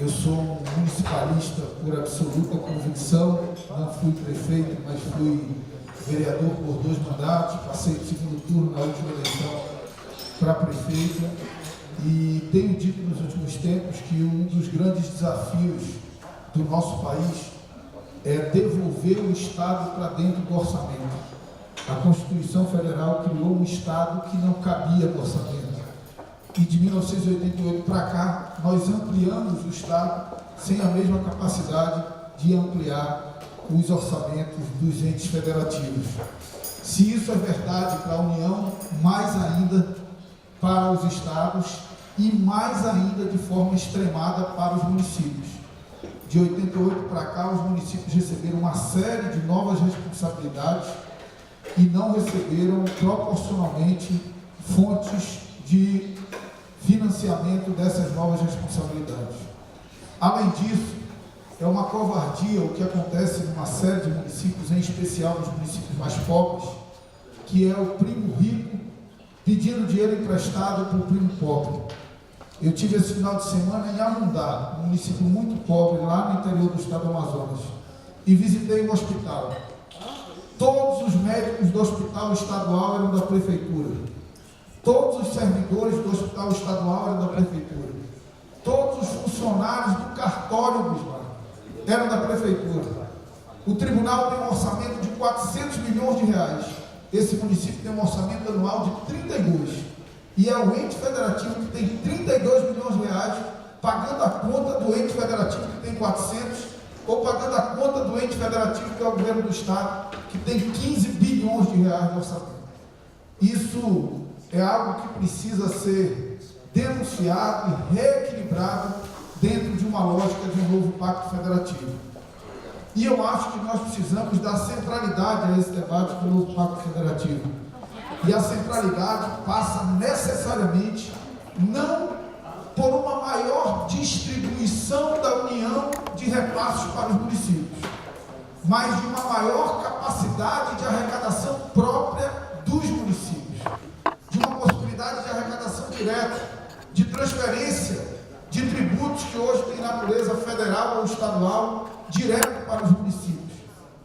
Eu sou um municipalista por absoluta convicção, não fui prefeito, mas fui vereador por 2 mandatos, passei o segundo turno na última eleição para prefeito e tenho dito nos últimos tempos que um dos grandes desafios do nosso país é devolver o Estado para dentro do orçamento. A Constituição Federal criou um Estado que não cabia no orçamento. E de 1988 para cá, nós ampliamos o Estado sem a mesma capacidade de ampliar os orçamentos dos entes federativos. Se isso é verdade para a União, mais ainda para os estados e mais ainda de forma extremada para os municípios. De 88 para cá, os municípios receberam uma série de novas responsabilidades e não receberam proporcionalmente fontes de financiamento dessas novas responsabilidades. Além disso, é uma covardia o que acontece numa série de municípios, em especial nos municípios mais pobres, que é o primo rico pedindo dinheiro emprestado para o primo pobre. Eu tive esse final de semana em Amundá, um município muito pobre, lá no interior do estado do Amazonas, e visitei o hospital. Todos os médicos do hospital estadual eram da prefeitura. Todos os servidores do hospital estadual eram da prefeitura. Todos os funcionários do cartório, Guzmán, eram da prefeitura. O tribunal tem um orçamento de 400 milhões de reais. Esse município tem um orçamento anual de 32. E é o ente federativo que tem 32 milhões de reais, pagando a conta do ente federativo que tem 400, ou pagando a conta do ente federativo que é o governo do estado, que tem 15 bilhões de reais de orçamento. Isso é algo que precisa ser denunciado e reequilibrado dentro de uma lógica de um novo pacto federativo. E eu acho que nós precisamos dar centralidade a esse debate do novo pacto federativo. E a centralidade passa necessariamente não por uma maior distribuição da União de repasses para os municípios, mas de uma maior capacidade de arrecadação própria dos municípios, de uma possibilidade de arrecadação direta, de transferência de tributos que hoje têm natureza federal ou estadual, direto para os municípios,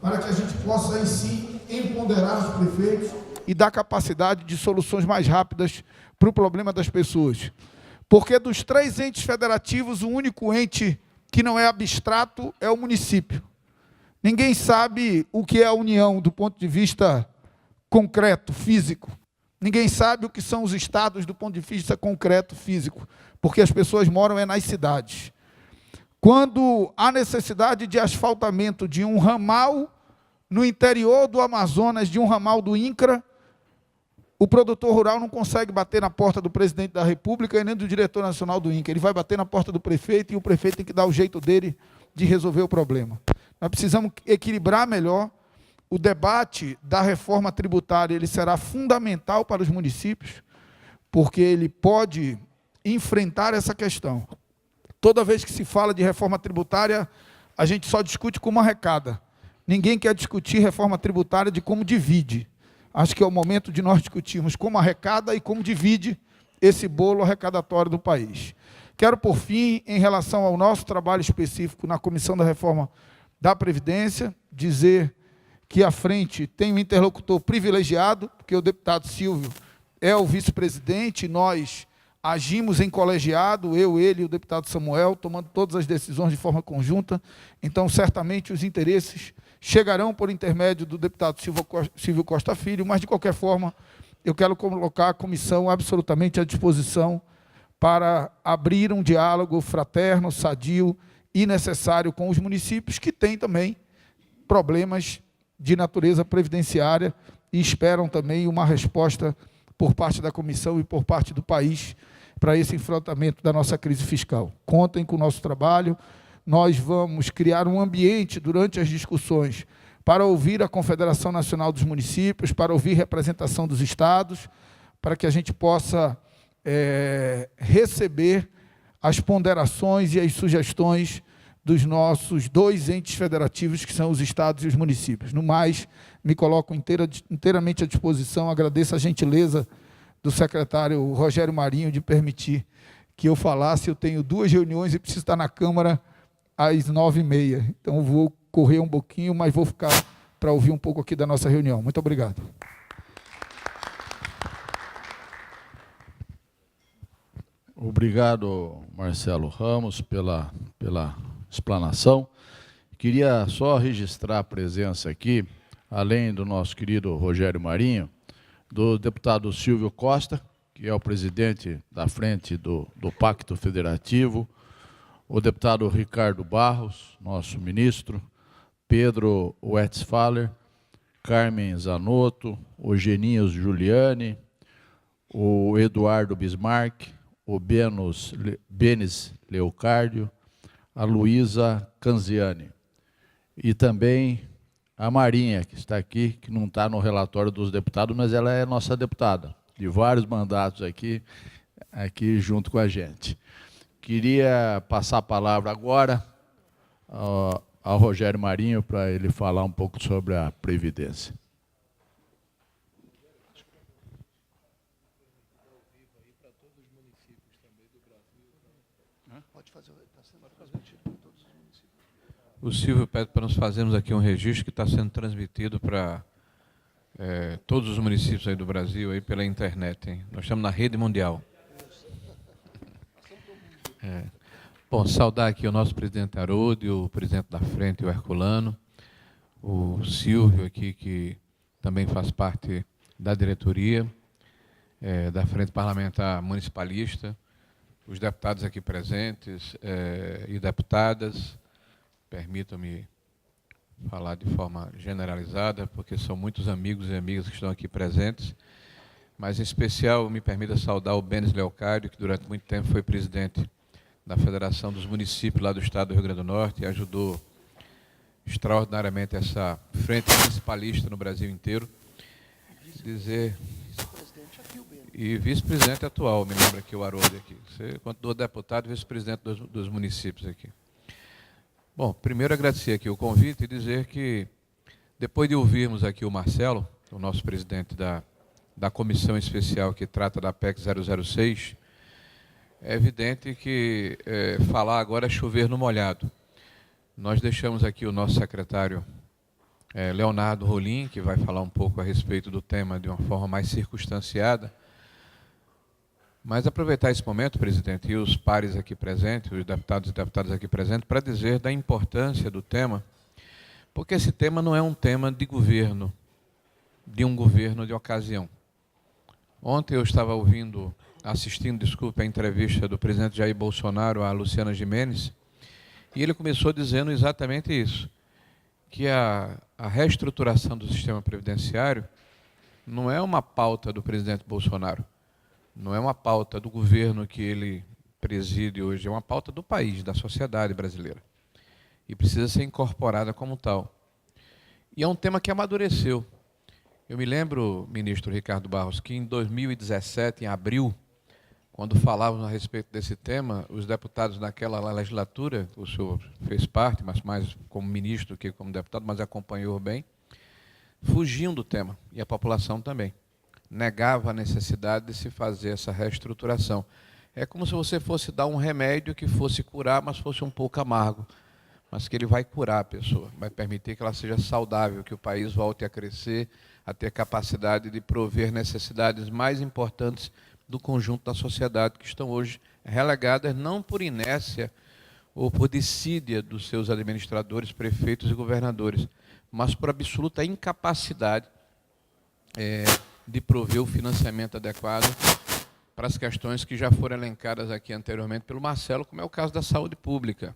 para que a gente possa, aí sim, empoderar os prefeitos e dar capacidade de soluções mais rápidas para o problema das pessoas. Porque dos 3 entes federativos, o único ente que não é abstrato é o município. Ninguém sabe o que é a União do ponto de vista concreto, físico. Ninguém sabe o que são os estados do ponto de vista concreto, físico, porque as pessoas moram nas cidades. Quando há necessidade de asfaltamento de um ramal no interior do Amazonas, de um ramal do INCRA, o produtor rural não consegue bater na porta do presidente da República e nem do diretor nacional do INCRA. Ele vai bater na porta do prefeito e o prefeito tem que dar o jeito dele de resolver o problema. Nós precisamos equilibrar melhor o debate da reforma tributária. Ele será fundamental para os municípios, porque ele pode enfrentar essa questão. Toda vez que se fala de reforma tributária, a gente só discute como arrecada. Ninguém quer discutir reforma tributária de como divide. Acho que é o momento de nós discutirmos como arrecada e como divide esse bolo arrecadatório do país. Quero, por fim, em relação ao nosso trabalho específico na Comissão da Reforma da Previdência, dizer que à frente tem um interlocutor privilegiado, porque o deputado Silvio é o vice-presidente, nós agimos em colegiado, eu, ele e o deputado Samuel, tomando todas as decisões de forma conjunta, então certamente os interesses chegarão por intermédio do deputado Silvio Costa Filho, mas de qualquer forma eu quero colocar a comissão absolutamente à disposição para abrir um diálogo fraterno, sadio e necessário com os municípios que têm também problemas de natureza previdenciária e esperam também uma resposta por parte da comissão e por parte do país para esse enfrentamento da nossa crise fiscal. Contem com o nosso trabalho. Nós vamos criar um ambiente durante as discussões para ouvir a Confederação Nacional dos Municípios, para ouvir representação dos estados, para que a gente possa receber as ponderações e as sugestões dos nossos 2 entes federativos, que são os estados e os municípios. No mais, me coloco inteiramente à disposição, agradeço a gentileza do secretário Rogério Marinho de permitir que eu falasse, eu tenho 2 reuniões e preciso estar na Câmara às 9h30. Então, eu vou correr um pouquinho, mas vou ficar para ouvir um pouco aqui da nossa reunião. Muito obrigado. Obrigado, Marcelo Ramos, pela explanação. Queria só registrar a presença aqui, além do nosso querido Rogério Marinho, do deputado Silvio Costa, que é o presidente da frente do Pacto Federativo, o deputado Ricardo Barros, nosso ministro, Pedro Westphaler, Carmen Zanotto, o Geninhos Giuliani, o Eduardo Bismarck, o Benes Leocárdio, a Luísa Canziani e também a Marinha, que está aqui, que não está no relatório dos deputados, mas ela é nossa deputada, de vários mandatos aqui junto com a gente. Queria passar a palavra agora ao Rogério Marinho para ele falar um pouco sobre a Previdência. O Silvio pede para nós fazermos aqui um registro que está sendo transmitido para todos os municípios aí do Brasil aí pela internet, hein? Nós estamos na rede mundial. Bom, saudar aqui o nosso presidente Haroldo, o presidente da frente, o Herculano, o Silvio aqui, que também faz parte da diretoria, da frente parlamentar municipalista, os deputados aqui presentes e deputadas. Permitam-me falar de forma generalizada, porque são muitos amigos e amigas que estão aqui presentes, mas em especial me permita saudar o Benes Leocárdio, que durante muito tempo foi presidente da Federação dos Municípios lá do estado do Rio Grande do Norte e ajudou extraordinariamente essa frente municipalista no Brasil inteiro. E vice-presidente atual, me lembra aqui o Haroldo aqui. Você continua deputado e vice-presidente dos municípios aqui. Bom, primeiro agradecer aqui o convite e dizer que, depois de ouvirmos aqui o Marcelo, o nosso presidente da comissão especial que trata da PEC 006, é evidente que falar agora é chover no molhado. Nós deixamos aqui o nosso secretário Leonardo Rolim, que vai falar um pouco a respeito do tema de uma forma mais circunstanciada. Mas aproveitar esse momento, presidente, e os pares aqui presentes, os deputados e deputadas aqui presentes, para dizer da importância do tema, porque esse tema não é um tema de governo, de um governo de ocasião. Ontem eu estava assistindo, a entrevista do presidente Jair Bolsonaro à Luciana Gimenez, e ele começou dizendo exatamente isso, que a reestruturação do sistema previdenciário não é uma pauta do presidente Bolsonaro, não é uma pauta do governo que ele preside hoje, é uma pauta do país, da sociedade brasileira. E precisa ser incorporada como tal. E é um tema que amadureceu. Eu me lembro, ministro Ricardo Barros, que em 2017, em abril, quando falávamos a respeito desse tema, os deputados naquela legislatura, o senhor fez parte, mas mais como ministro que como deputado, mas acompanhou bem, fugiam do tema, e a população também. Negava a necessidade de se fazer essa reestruturação. É como se você fosse dar um remédio que fosse curar, mas fosse um pouco amargo, mas que ele vai curar a pessoa, vai permitir que ela seja saudável, que o país volte a crescer, a ter capacidade de prover necessidades mais importantes do conjunto da sociedade, que estão hoje relegadas não por inércia ou por dissídia dos seus administradores, prefeitos e governadores, mas por absoluta incapacidade de prover o financiamento adequado para as questões que já foram elencadas aqui anteriormente pelo Marcelo, como é o caso da saúde pública.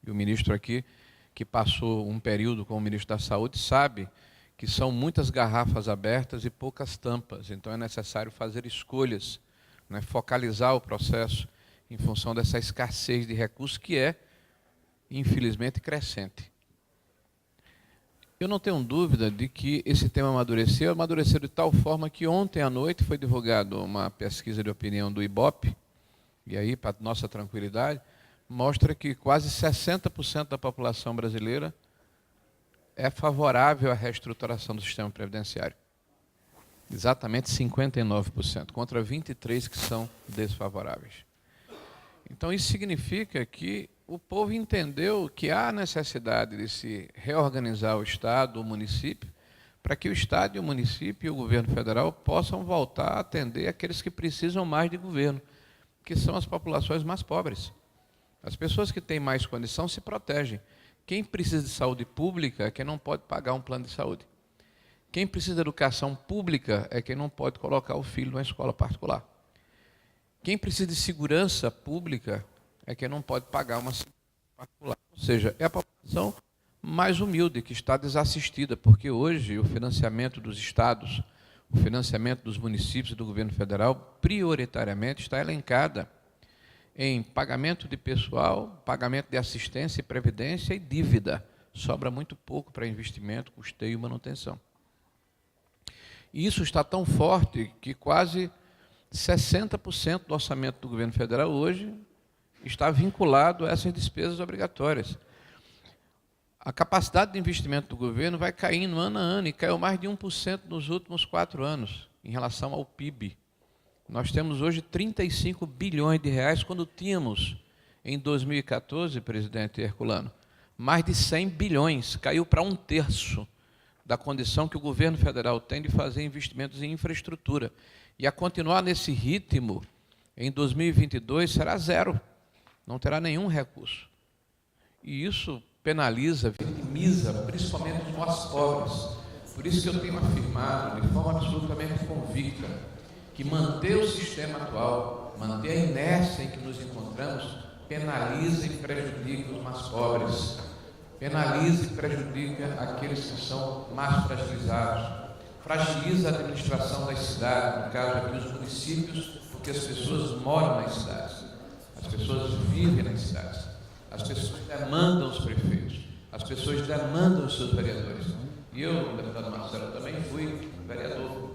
E o ministro aqui, que passou um período como ministro da Saúde, sabe que são muitas garrafas abertas e poucas tampas, então é necessário fazer escolhas, né, focalizar o processo em função dessa escassez de recursos que é, infelizmente, crescente. Eu não tenho dúvida de que esse tema amadureceu de tal forma que ontem à noite foi divulgada uma pesquisa de opinião do IBOP, e aí, para nossa tranquilidade, mostra que quase 60% da população brasileira é favorável à reestruturação do sistema previdenciário. Exatamente 59%, contra 23% que são desfavoráveis. Então, isso significa que o povo entendeu que há necessidade de se reorganizar o Estado, o município, para que o Estado, o município e o governo federal possam voltar a atender aqueles que precisam mais de governo, que são as populações mais pobres. As pessoas que têm mais condição se protegem. Quem precisa de saúde pública é quem não pode pagar um plano de saúde. Quem precisa de educação pública é quem não pode colocar o filho numa escola particular. Quem precisa de segurança pública é quem não pode pagar uma segurança particular. Ou seja, é a população mais humilde que está desassistida, porque hoje o financiamento dos estados, o financiamento dos municípios e do governo federal, prioritariamente está elencada em pagamento de pessoal, pagamento de assistência e previdência e dívida. Sobra muito pouco para investimento, custeio e manutenção. E isso está tão forte que quase 60% do orçamento do governo federal hoje está vinculado a essas despesas obrigatórias. A capacidade de investimento do governo vai caindo ano a ano, e caiu mais de 1% nos últimos 4 anos, em relação ao PIB. Nós temos hoje 35 bilhões de reais, quando tínhamos, em 2014, presidente Herculano, mais de 100 bilhões, caiu para 1/3 da condição que o governo federal tem de fazer investimentos em infraestrutura. E a continuar nesse ritmo, em 2022, será zero, não terá nenhum recurso. E isso penaliza, vitimiza, principalmente os mais pobres. Por isso que eu tenho afirmado, de forma absolutamente convicta, que manter o sistema atual, manter a inércia em que nos encontramos, penaliza e prejudica os mais pobres, penaliza e prejudica aqueles que são mais fragilizados, fragiliza a administração das cidades, no caso aqui os municípios, porque as pessoas moram nas cidades, as pessoas vivem nas cidades, as pessoas demandam os prefeitos, as pessoas demandam os seus vereadores. E eu, deputado Marcelo, também fui vereador,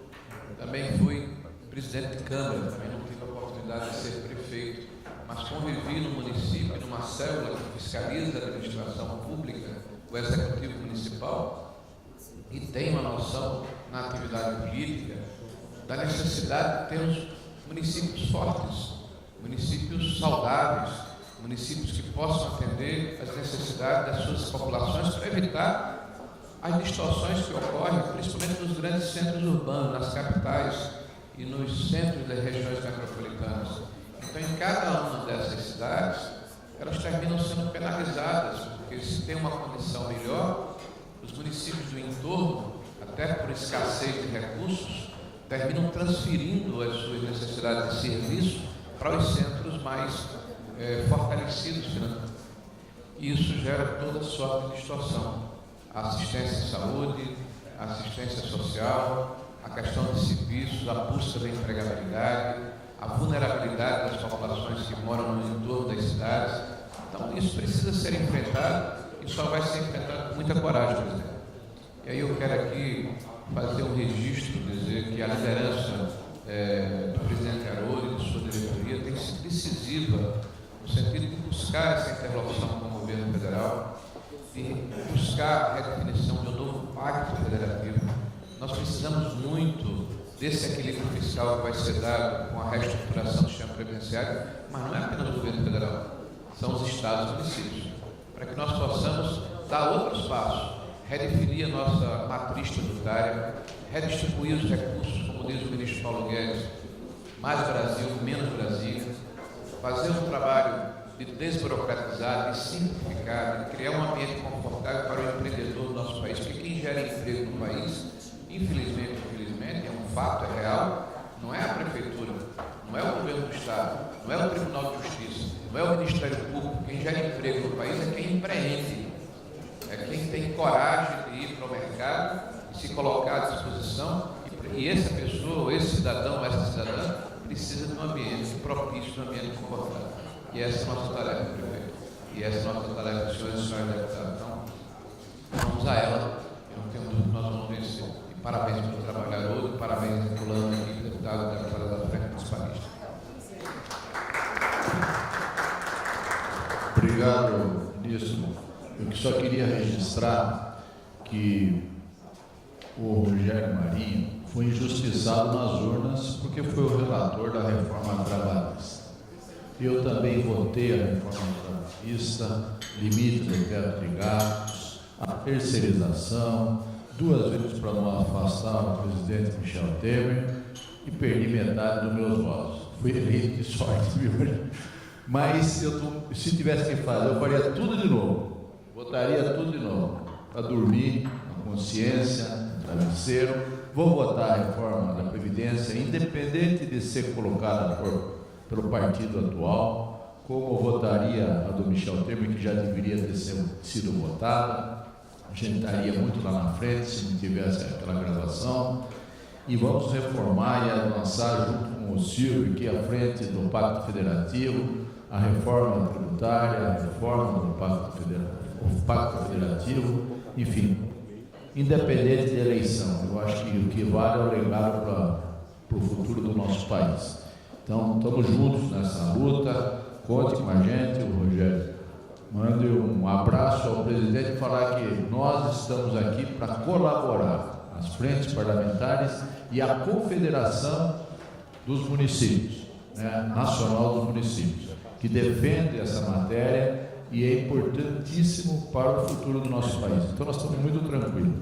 também fui presidente de Câmara, também não tive a oportunidade de ser prefeito, mas convivi no município, numa célula que fiscaliza a administração pública, o Executivo Municipal, e tenho uma noção na atividade política da necessidade de termos municípios fortes, municípios saudáveis, municípios que possam atender às necessidades das suas populações para evitar as distorções que ocorrem, principalmente nos grandes centros urbanos, nas capitais e nos centros das regiões metropolitanas. Então, em cada uma dessas cidades, elas terminam sendo penalizadas, porque se tem uma condição melhor, os municípios do entorno, até por escassez de recursos, terminam transferindo as suas necessidades de serviço para os centros mais fortalecidos financeiramente. E isso gera toda sorte de distorção. A assistência à saúde, a assistência social, a questão de serviços, a busca da empregabilidade, a vulnerabilidade das populações que moram no entorno das cidades. Então, isso precisa ser enfrentado e só vai ser enfrentado com muita coragem, presidente. E aí eu quero aqui fazer um registro, dizer que a liderança do presidente Haroldo e de sua diretoria tem sido decisiva no sentido de buscar essa interlocução com o governo federal, de buscar a redefinição de um novo pacto federativo. Nós precisamos muito desse equilíbrio fiscal que vai ser dado com a reestruturação do sistema previdenciário, mas não é apenas o governo federal, são os estados e municípios, para que nós possamos dar outros passos, redefinir a nossa matriz tributária, redistribuir os recursos, como diz o ministro Paulo Guedes, mais Brasil, menos Brasília, fazer um trabalho de desburocratizar, de simplificar, de criar um ambiente confortável para o empreendedor do nosso país, porque quem gera emprego no país, infelizmente, é um fato, é real, não é a prefeitura, não é o governo do estado, não é o Tribunal de Justiça, não é o Ministério Público. Quem gera emprego no país é quem empreende, é quem tem coragem de ir para o mercado e se colocar à disposição, e essa pessoa, esse cidadão, essa cidadã, precisa de um ambiente propício, de um ambiente confortável. E essa é a nossa tarefa, prefeito. E essa é a nossa tarefa, senhores e senhores deputados. Então, vamos a ela, eu não tenho dúvida que nós vamos vencer. E parabéns pelo trabalho hoje, parabéns ao fulano aqui, deputado da Câmara da Frente Municipalista. Obrigado, ministro. Eu só queria registrar que o Rogério Marinho foi injustiçado nas urnas porque foi o relator da reforma trabalhista. Eu também votei a reforma trabalhista, limite do teto de gastos, a terceirização, 2 vezes para não afastar o presidente Michel Temer, e perdi metade dos meus votos. Fui eleito de sorte, viu? Mas se tivesse que fazer, eu faria tudo de novo. Votaria tudo de novo, para dormir, com consciência, travesseiro. Vou votar a reforma da Previdência, independente de ser colocada pelo partido atual, como votaria a do Michel Temer, que já deveria ter sido votada. A gente estaria muito lá na frente se não tivesse aquela gravação. E vamos reformar e avançar junto com o Silvio, aqui à frente do Pacto Federativo, a reforma tributária, a reforma do Pacto Federativo, enfim, independente de eleição. Eu acho que o que vale é o legado para o futuro do nosso país. Então, estamos juntos nessa luta, conte com a gente, o Rogério. Mande um abraço ao presidente e falar que nós estamos aqui para colaborar, as frentes parlamentares e a Confederação dos Municípios, né, Nacional dos Municípios, que defende essa matéria e é importantíssimo para o futuro do nosso país. Então, nós estamos muito tranquilos.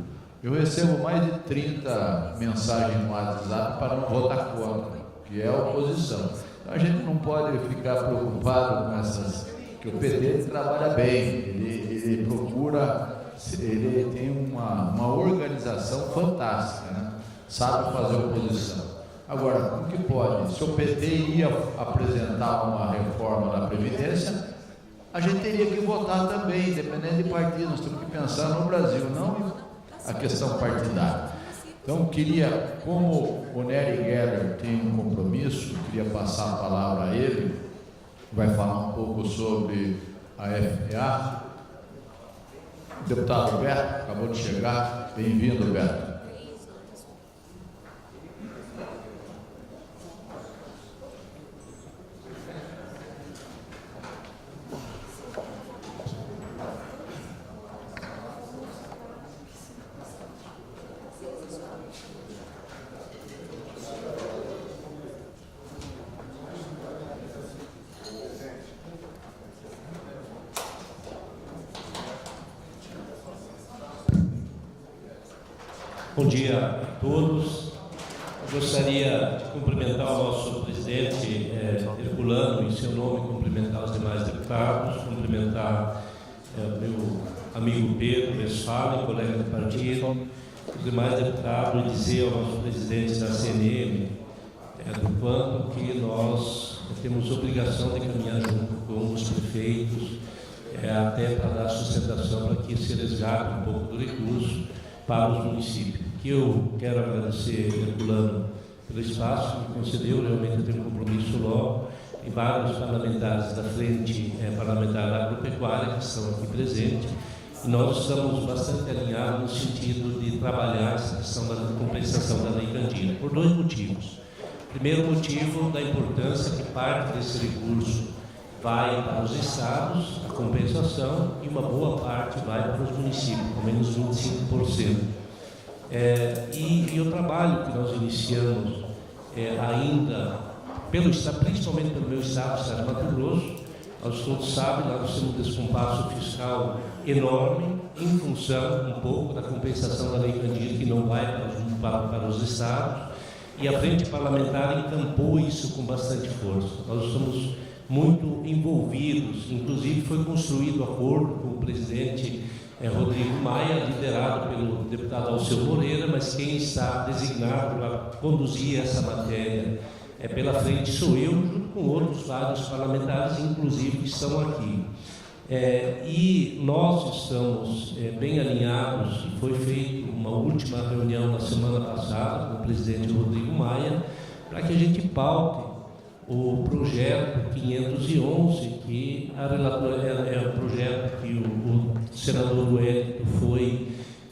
Eu recebo mais de 30 mensagens no WhatsApp para não votar contra, que é a oposição. Então, a gente não pode ficar preocupado com essas... que o PT trabalha bem, ele procura, ele tem uma organização fantástica, né? Sabe fazer oposição. Agora, como que pode? Se o PT ia apresentar uma reforma da Previdência, a gente teria que votar também, independente de partido. Nós temos que pensar no Brasil, não a questão partidária. Então, queria, como o Nery Geller tem um compromisso, queria passar a palavra a ele, vai falar um pouco sobre a FPA. O deputado Beto acabou de chegar. Bem-vindo, Beto. Bom dia a todos. Eu gostaria de cumprimentar o nosso presidente Herculano, em seu nome, cumprimentar os demais deputados, cumprimentar meu amigo Pedro Westphalen, colega do partido, os demais deputados, e dizer ao nosso presidente da CNM do quanto que nós temos obrigação de caminhar junto com os prefeitos, até para dar sustentação para que se resgate um pouco do recurso para os municípios. Que eu quero agradecer, Herculano, pelo espaço que me concedeu. Realmente eu tenho um compromisso logo, e vários parlamentares da Frente Parlamentar Agropecuária que estão aqui presentes, e nós estamos bastante alinhados no sentido de trabalhar essa questão da compensação da Lei Candir, por 2 motivos. Primeiro motivo, da importância que parte desse recurso vai para os estados, a compensação, e uma boa parte vai para os municípios, pelo menos 25%. E o trabalho que nós iniciamos ainda, principalmente pelo meu estado, o estado de Mato Grosso, nós todos sabem, nós temos um descompasso fiscal enorme, em função um pouco da compensação da Lei Candir, que não vai para os estados, e a Frente Parlamentar encampou isso com bastante força. Nós estamos muito envolvidos, inclusive foi construído acordo com o presidente Rodrigo Maia, liderado pelo deputado Alceu Moreira, mas quem está designado para conduzir essa matéria pela frente sou eu, junto com outros vários parlamentares, inclusive que estão aqui. E nós estamos bem alinhados, e foi feita uma última reunião na semana passada com o presidente Rodrigo Maia, para que a gente paute o projeto 511, que a relatora é o projeto que o senador Wellington foi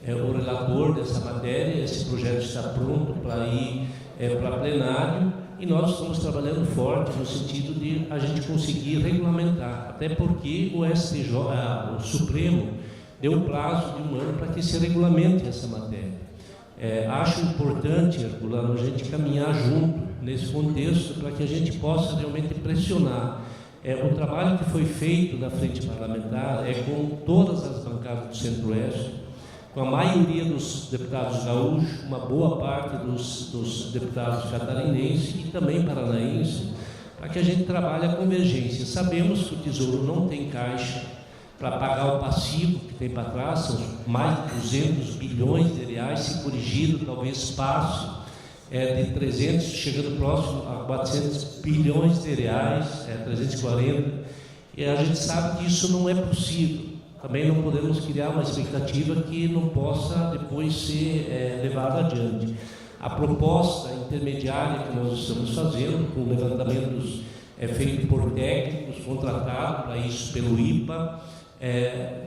o relator dessa matéria. Esse projeto está pronto para ir para plenário, e nós estamos trabalhando forte no sentido de a gente conseguir regulamentar, até porque o STJ, o Supremo, deu um prazo de 1 ano para que se regulamente essa matéria. Acho importante, Herculano, a gente caminhar junto nesse contexto para que a gente possa realmente pressionar O trabalho que foi feito na frente parlamentar é com todas as bancadas do Centro-Oeste, com a maioria dos deputados gaúchos, uma boa parte dos deputados catarinenses e também paranaenses, para que a gente trabalhe a convergência. Sabemos que o Tesouro não tem caixa para pagar o passivo que tem para trás, são mais de 200 bilhões de reais, se corrigido, talvez passe de 300, chegando próximo a 400 bilhões de reais, 340, e a gente sabe que isso não é possível. Também não podemos criar uma expectativa que não possa depois ser levada adiante. A proposta intermediária que nós estamos fazendo, com levantamentos feitos por técnicos, contratados para isso pelo IPA,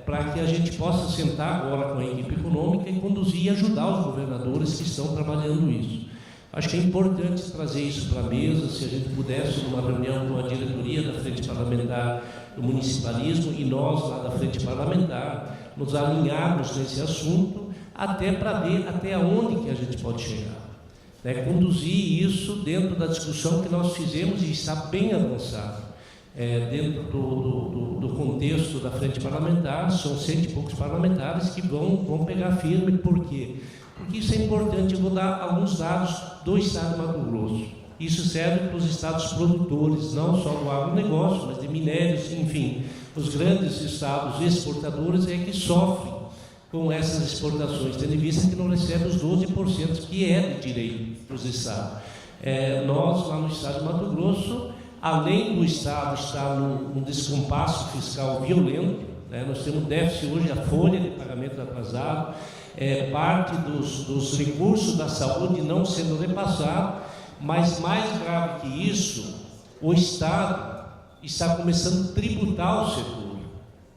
para que a gente possa sentar agora com a equipe econômica e conduzir e ajudar os governadores que estão trabalhando isso. Acho que é importante trazer isso para a mesa, se a gente pudesse, numa reunião com a diretoria da Frente Parlamentar do Municipalismo e nós, lá da Frente Parlamentar, nos alinharmos nesse assunto, até para ver até onde que a gente pode chegar. Conduzir isso dentro da discussão que nós fizemos e está bem avançado. Dentro do contexto da Frente Parlamentar, são 100 e poucos parlamentares que vão pegar firme. Por quê? Porque isso é importante. Eu vou dar alguns dados do Estado de Mato Grosso. Isso serve para os estados produtores, não só do agronegócio, mas de minérios, enfim. Os grandes estados exportadores é que sofrem com essas exportações, tendo em vista que não recebe os 12% que é de direito para os estados. Nós, lá no estado de Mato Grosso, além do estado estar num descompasso fiscal violento, nós temos déficit hoje, a folha de pagamento atrasado, parte dos recursos da saúde não sendo repassado, mas mais grave que isso, o Estado está começando a tributar o setor.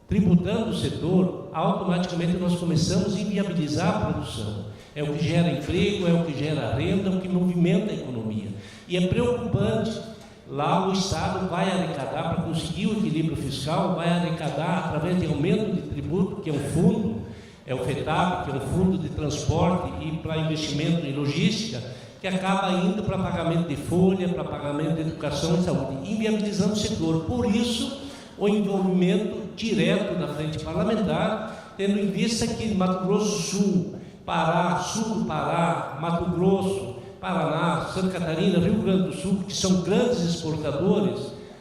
Tributando o setor, automaticamente nós começamos a inviabilizar a produção. É o que gera emprego, é o que gera renda, é o que movimenta a economia. E é preocupante, lá o Estado vai arrecadar, para conseguir o equilíbrio fiscal, vai arrecadar através de aumento de tributo, que é um fundo, é o FETAB, que é um fundo de transporte e para investimento em logística, que acaba indo para pagamento de folha, para pagamento de educação e saúde, inviabilizando o setor. Por isso, o envolvimento direto da frente parlamentar, tendo em vista que Mato Grosso do Sul, Pará, sul do Pará, Mato Grosso, Paraná, Santa Catarina, Rio Grande do Sul, que são grandes exportadores,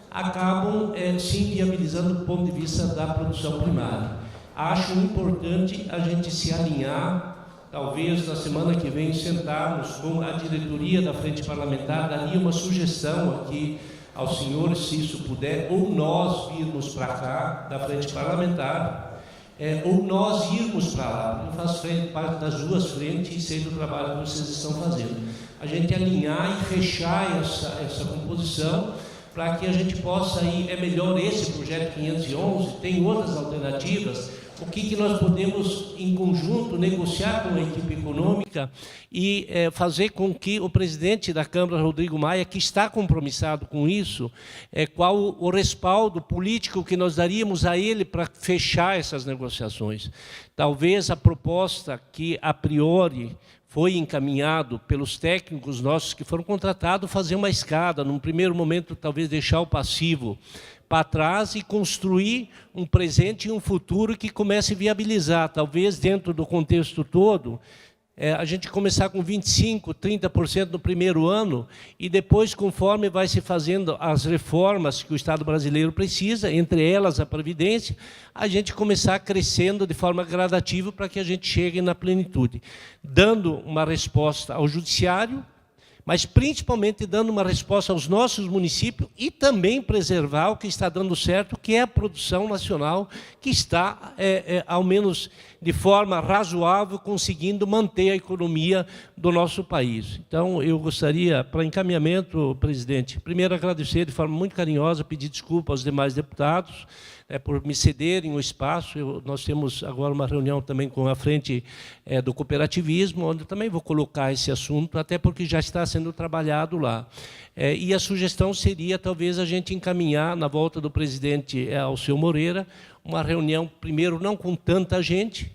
acabam se inviabilizando do ponto de vista da produção primária. Acho importante a gente se alinhar, talvez na semana que vem sentarmos com a diretoria da Frente Parlamentar, daria uma sugestão aqui aos senhores, se isso puder, ou nós virmos para cá, da Frente Parlamentar, ou nós irmos para lá. Eu faço parte das duas frentes e sei do trabalho que vocês estão fazendo. A gente alinhar e fechar essa composição, para que a gente possa ir, é melhor esse projeto 511, tem outras alternativas, o que nós podemos, em conjunto, negociar com a equipe econômica e fazer com que o presidente da Câmara, Rodrigo Maia, que está compromissado com isso, qual o respaldo político que nós daríamos a ele para fechar essas negociações. Talvez a proposta que, a priori, foi encaminhado pelos técnicos nossos que foram contratados, fazer uma escada, num primeiro momento, talvez deixar o passivo para trás e construir um presente e um futuro que comece a viabilizar, talvez dentro do contexto todo, a gente começar com 25%, 30% no primeiro ano e depois, conforme vai se fazendo as reformas que o Estado brasileiro precisa, entre elas a Previdência, a gente começar crescendo de forma gradativa para que a gente chegue na plenitude, dando uma resposta ao Judiciário, mas principalmente dando uma resposta aos nossos municípios e também preservar o que está dando certo, que é a produção nacional, que está, ao menos de forma razoável, conseguindo manter a economia do nosso país. Então, eu gostaria, para encaminhamento, presidente, primeiro agradecer de forma muito carinhosa, pedir desculpa aos demais deputados, por me cederem o espaço. Nós temos agora uma reunião também com a frente do cooperativismo, onde eu também vou colocar esse assunto, até porque já está sendo trabalhado lá. E a sugestão seria, talvez, a gente encaminhar, na volta do presidente Alceu Moreira, uma reunião, primeiro, não com tanta gente,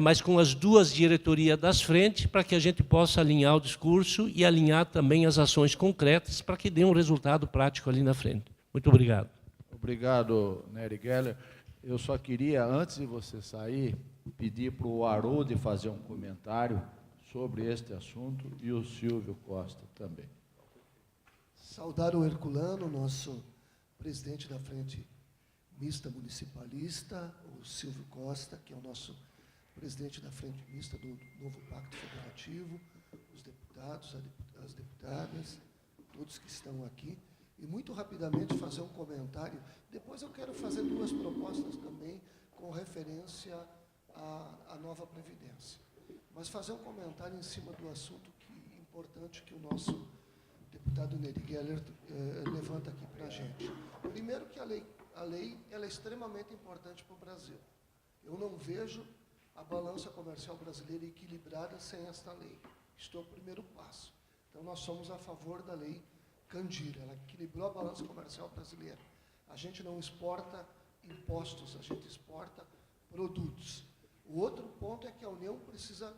mas com as duas diretorias das frentes, para que a gente possa alinhar o discurso e alinhar também as ações concretas, para que dê um resultado prático ali na frente. Muito obrigado. Obrigado, Nery Geller. Eu só queria, antes de você sair, pedir para o Haroldo fazer um comentário sobre este assunto e o Silvio Costa também. Saudar o Herculano, nosso presidente da Frente Mista Municipalista, o Silvio Costa, que é o nosso presidente da Frente Mista do novo Pacto Federativo, os deputados, as deputadas, todos que estão aqui. E, muito rapidamente, fazer um comentário. Depois eu quero fazer duas propostas também com referência à nova Previdência. Mas fazer um comentário em cima do assunto importante que o nosso deputado Nery Geller levanta aqui para a gente. Primeiro que a lei ela é extremamente importante para o Brasil. Eu não vejo a balança comercial brasileira equilibrada sem esta lei. Isto é o primeiro passo. Então, nós somos a favor da lei Candir. Ela equilibrou a balança comercial brasileira. A gente não exporta impostos, a gente exporta produtos. O outro ponto é que a União precisa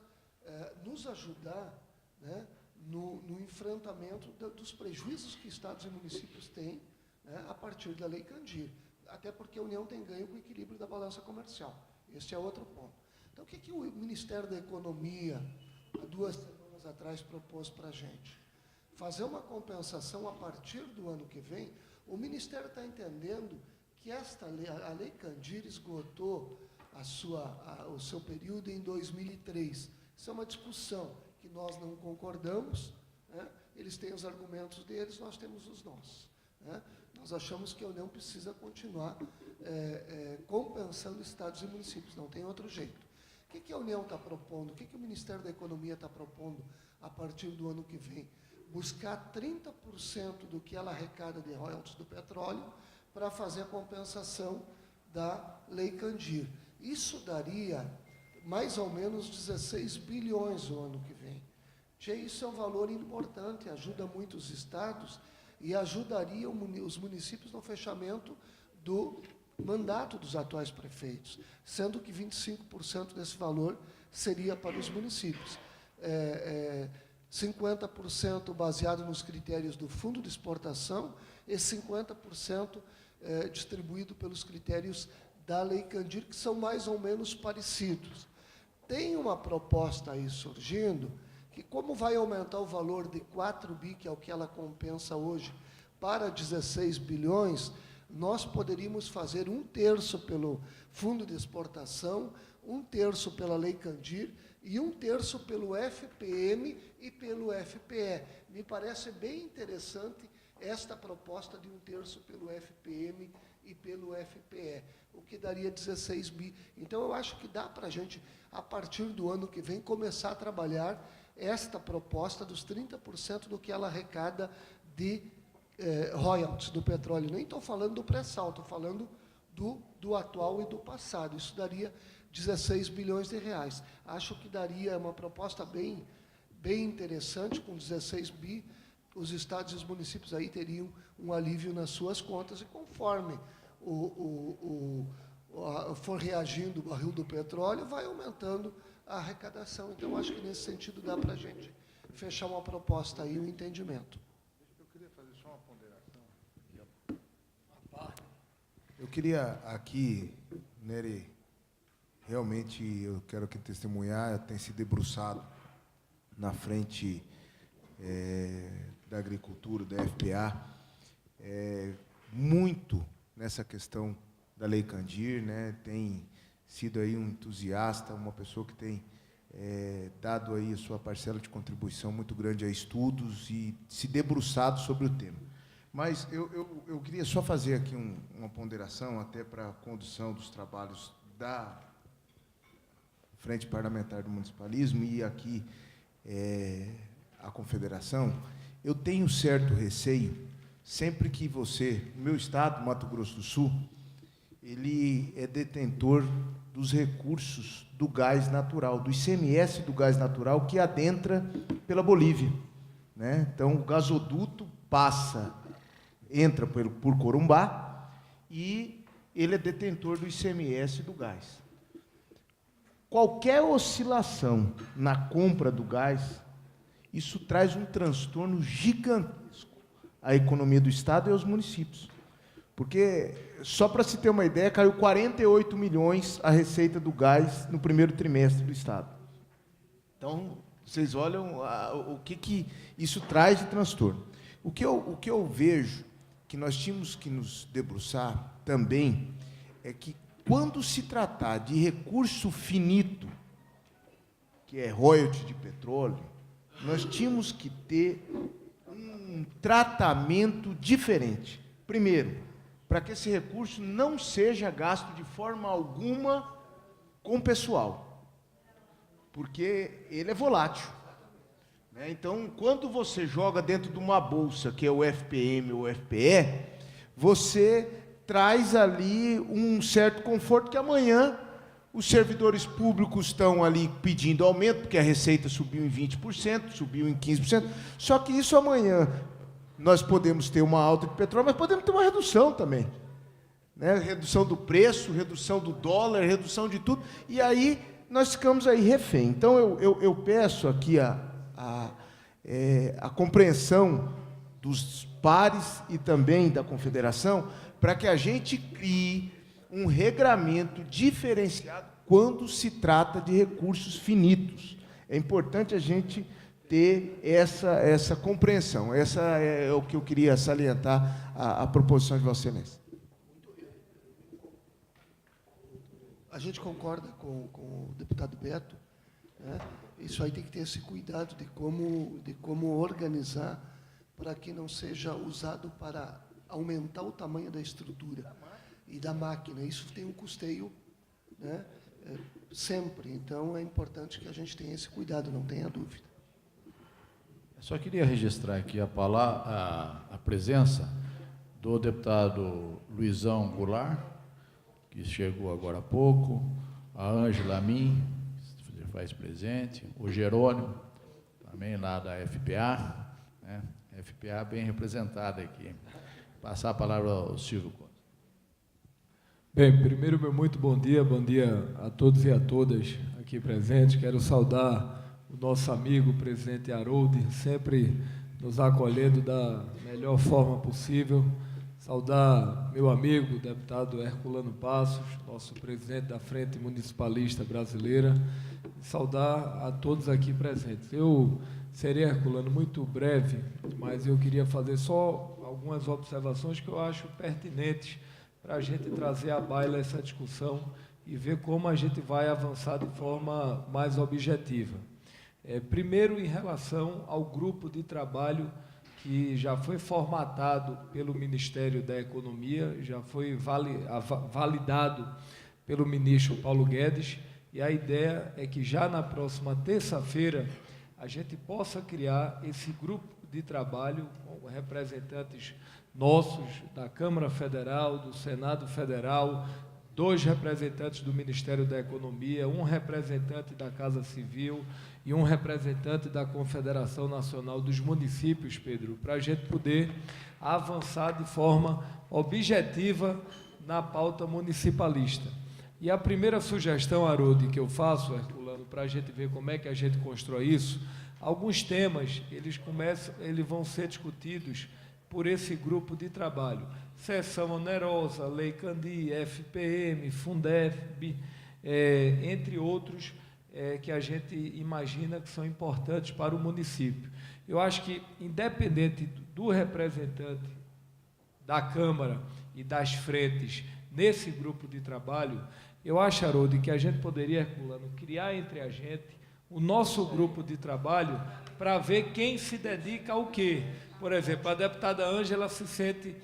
nos ajudar, né, no enfrentamento dos prejuízos que estados e municípios têm, né, a partir da lei Candir. Até porque a União tem ganho com o equilíbrio da balança comercial. Este é outro ponto. Então, o que o Ministério da Economia, há 2 semanas atrás, propôs para a gente? Fazer uma compensação a partir do ano que vem. O Ministério está entendendo que esta lei, a lei Candir, esgotou o seu período em 2003. Isso é uma discussão que nós não concordamos, né? Eles têm os argumentos deles, nós temos os nossos, né? Nós achamos que a União precisa continuar compensando estados e municípios, não tem outro jeito. O que a União está propondo? O que o Ministério da Economia está propondo a partir do ano que vem? Buscar 30% do que ela arrecada de royalties do petróleo para fazer a compensação da Lei Candir. Isso daria mais ou menos 16 bilhões no ano que vem. Isso é um valor importante, ajuda muito os estados e ajudaria os municípios no fechamento do mandato dos atuais prefeitos, sendo que 25% desse valor seria para os municípios. 50% baseado nos critérios do Fundo de Exportação e 50% distribuído pelos critérios da Lei Candir, que são mais ou menos parecidos. Tem uma proposta aí surgindo, que como vai aumentar o valor de 4 bi, que é o que ela compensa hoje, para 16 bilhões, nós poderíamos fazer 1/3 pelo Fundo de Exportação, 1/3 pela Lei Candir e 1/3 pelo FPM e pelo FPE. Me parece bem interessante esta proposta de 1/3 pelo FPM e pelo FPE, o que daria 16 bi. Então, eu acho que dá para a gente, a partir do ano que vem, começar a trabalhar esta proposta dos 30% do que ela arrecada de royalties do petróleo. Nem estou falando do pré-sal, estou falando do atual e do passado. Isso daria 16 bilhões de reais. Acho que daria uma proposta bem interessante, com 16 bi, os estados e os municípios aí teriam um alívio nas suas contas, e conforme for reagindo o barril do petróleo, vai aumentando a arrecadação. Então, acho que nesse sentido dá para a gente fechar uma proposta aí, um entendimento. Eu queria fazer só uma ponderação. Eu queria aqui, Nery, realmente eu quero aqui testemunhar, tem se debruçado na frente da agricultura, da FPA, muito nessa questão da Lei Candir, né? Tem sido aí um entusiasta, uma pessoa que tem dado aí a sua parcela de contribuição muito grande a estudos e se debruçado sobre o tema. Mas eu queria só fazer aqui uma ponderação, até para a condução dos trabalhos da Frente Parlamentar do Municipalismo e aqui a Confederação. Eu tenho certo receio, sempre que no meu estado, Mato Grosso do Sul, ele é detentor dos recursos do gás natural, do ICMS do gás natural, que adentra pela Bolívia, né? Então, o gasoduto entra por Corumbá, e ele é detentor do ICMS do gás. Qualquer oscilação na compra do gás, isso traz um transtorno gigantesco à economia do Estado e aos municípios. Porque, só para se ter uma ideia, caiu 48 milhões a receita do gás no primeiro trimestre do Estado. Então, vocês olham o que isso traz de transtorno. O que eu vejo que nós tínhamos que nos debruçar também é que, quando se tratar de recurso finito, que é royalty de petróleo, nós tínhamos que ter um tratamento diferente. Primeiro, para que esse recurso não seja gasto de forma alguma com o pessoal, porque ele é volátil. Então, quando você joga dentro de uma bolsa, que é o FPM ou o FPE, você traz ali um certo conforto que amanhã os servidores públicos estão ali pedindo aumento, porque a receita subiu em 20%, subiu em 15%, só que isso amanhã nós podemos ter uma alta de petróleo, mas podemos ter uma redução também. Né? Redução do preço, redução do dólar, redução de tudo, e aí nós ficamos aí refém. Então, eu peço aqui a compreensão dos pares e também da Confederação, para que a gente crie um regramento diferenciado quando se trata de recursos finitos. É importante a gente ter essa compreensão. Essa é o que eu queria salientar a proposição de Vossa Excelência. A gente concorda com o deputado Beto, né? Isso aí tem que ter esse cuidado de como organizar para que não seja usado para aumentar o tamanho da estrutura e da máquina. Isso tem um custeio, né, sempre. Então, é importante que a gente tenha esse cuidado, não tenha dúvida. Eu só queria registrar aqui a presença do deputado Luizão Goulart, que chegou agora há pouco, a Ângela Amin, que se faz presente, o Jerônimo, também lá da FPA, né? FPA bem representada aqui. Passar a palavra ao Silvio Costa. Bem, primeiro, meu muito bom dia a todos e a todas aqui presentes. Quero saudar o nosso amigo, o presidente Harold, sempre nos acolhendo da melhor forma possível. Saudar meu amigo, o deputado Herculano Passos, nosso presidente da Frente Municipalista Brasileira. Saudar a todos aqui presentes. Eu serei, Herculano, muito breve, mas eu queria fazer só algumas observações que eu acho pertinentes para a gente trazer à baila essa discussão e ver como a gente vai avançar de forma mais objetiva. Primeiro, em relação ao grupo de trabalho que já foi formatado pelo Ministério da Economia, já foi validado pelo ministro Paulo Guedes, e a ideia é que já na próxima terça-feira a gente possa criar esse grupo de trabalho com representantes nossos da Câmara Federal, do Senado Federal, 2 representantes do Ministério da Economia, 1 representante da Casa Civil e 1 representante da Confederação Nacional dos Municípios, Pedro, para a gente poder avançar de forma objetiva na pauta municipalista. E a primeira sugestão, Harold, que eu faço, Herculano, para a gente ver como é que a gente constrói isso, alguns temas, eles vão ser discutidos por esse grupo de trabalho. Seção onerosa, Lei Candir, FPM, Fundef, entre outros, que a gente imagina que são importantes para o município. Eu acho que, independente do representante da Câmara e das frentes nesse grupo de trabalho, eu acho, Harold, que a gente poderia, Herculano, criar entre a gente o nosso grupo de trabalho para ver quem se dedica ao quê. Por exemplo, a deputada Ângela se sente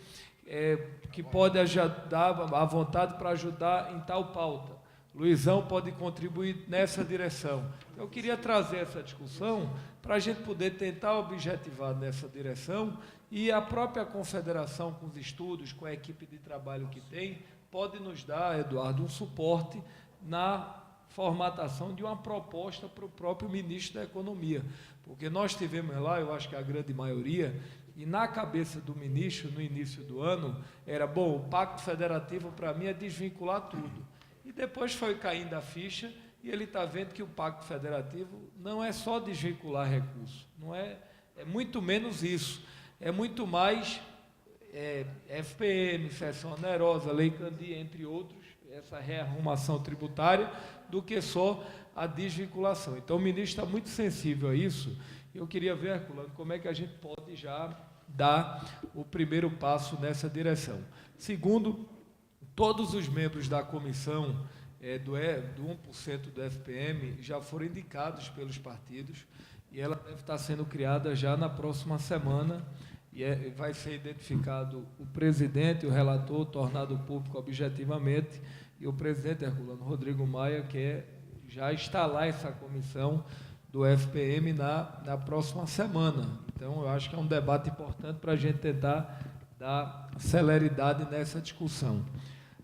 que pode ajudar à vontade para ajudar em tal pauta. Luizão pode contribuir nessa direção. Eu queria trazer essa discussão para a gente poder tentar objetivar nessa direção, e a própria confederação, com os estudos, com a equipe de trabalho que tem, pode nos dar, Eduardo, um suporte na formatação de uma proposta para o próprio ministro da Economia. Porque nós tivemos lá, eu acho que a grande maioria, e na cabeça do ministro, no início do ano, era, bom, o Pacto Federativo, para mim, é desvincular tudo. E depois foi caindo a ficha, e ele está vendo que o Pacto Federativo não é só desvincular recursos, não é muito menos isso, é muito mais FPM, sessão onerosa, Lei Candir, entre outros, essa rearrumação tributária, do que só a desvinculação. Então, o ministro está muito sensível a isso. Eu queria ver, Herculano, como é que a gente pode já dar o primeiro passo nessa direção. Segundo, todos os membros da comissão do 1% do FPM já foram indicados pelos partidos e ela deve estar sendo criada já na próxima semana e vai ser identificado o presidente, o relator, tornado público objetivamente, e o presidente, Herculano Rodrigo Maia, quer já instalar essa comissão do FPM na próxima semana. Então, eu acho que é um debate importante para a gente tentar dar celeridade nessa discussão.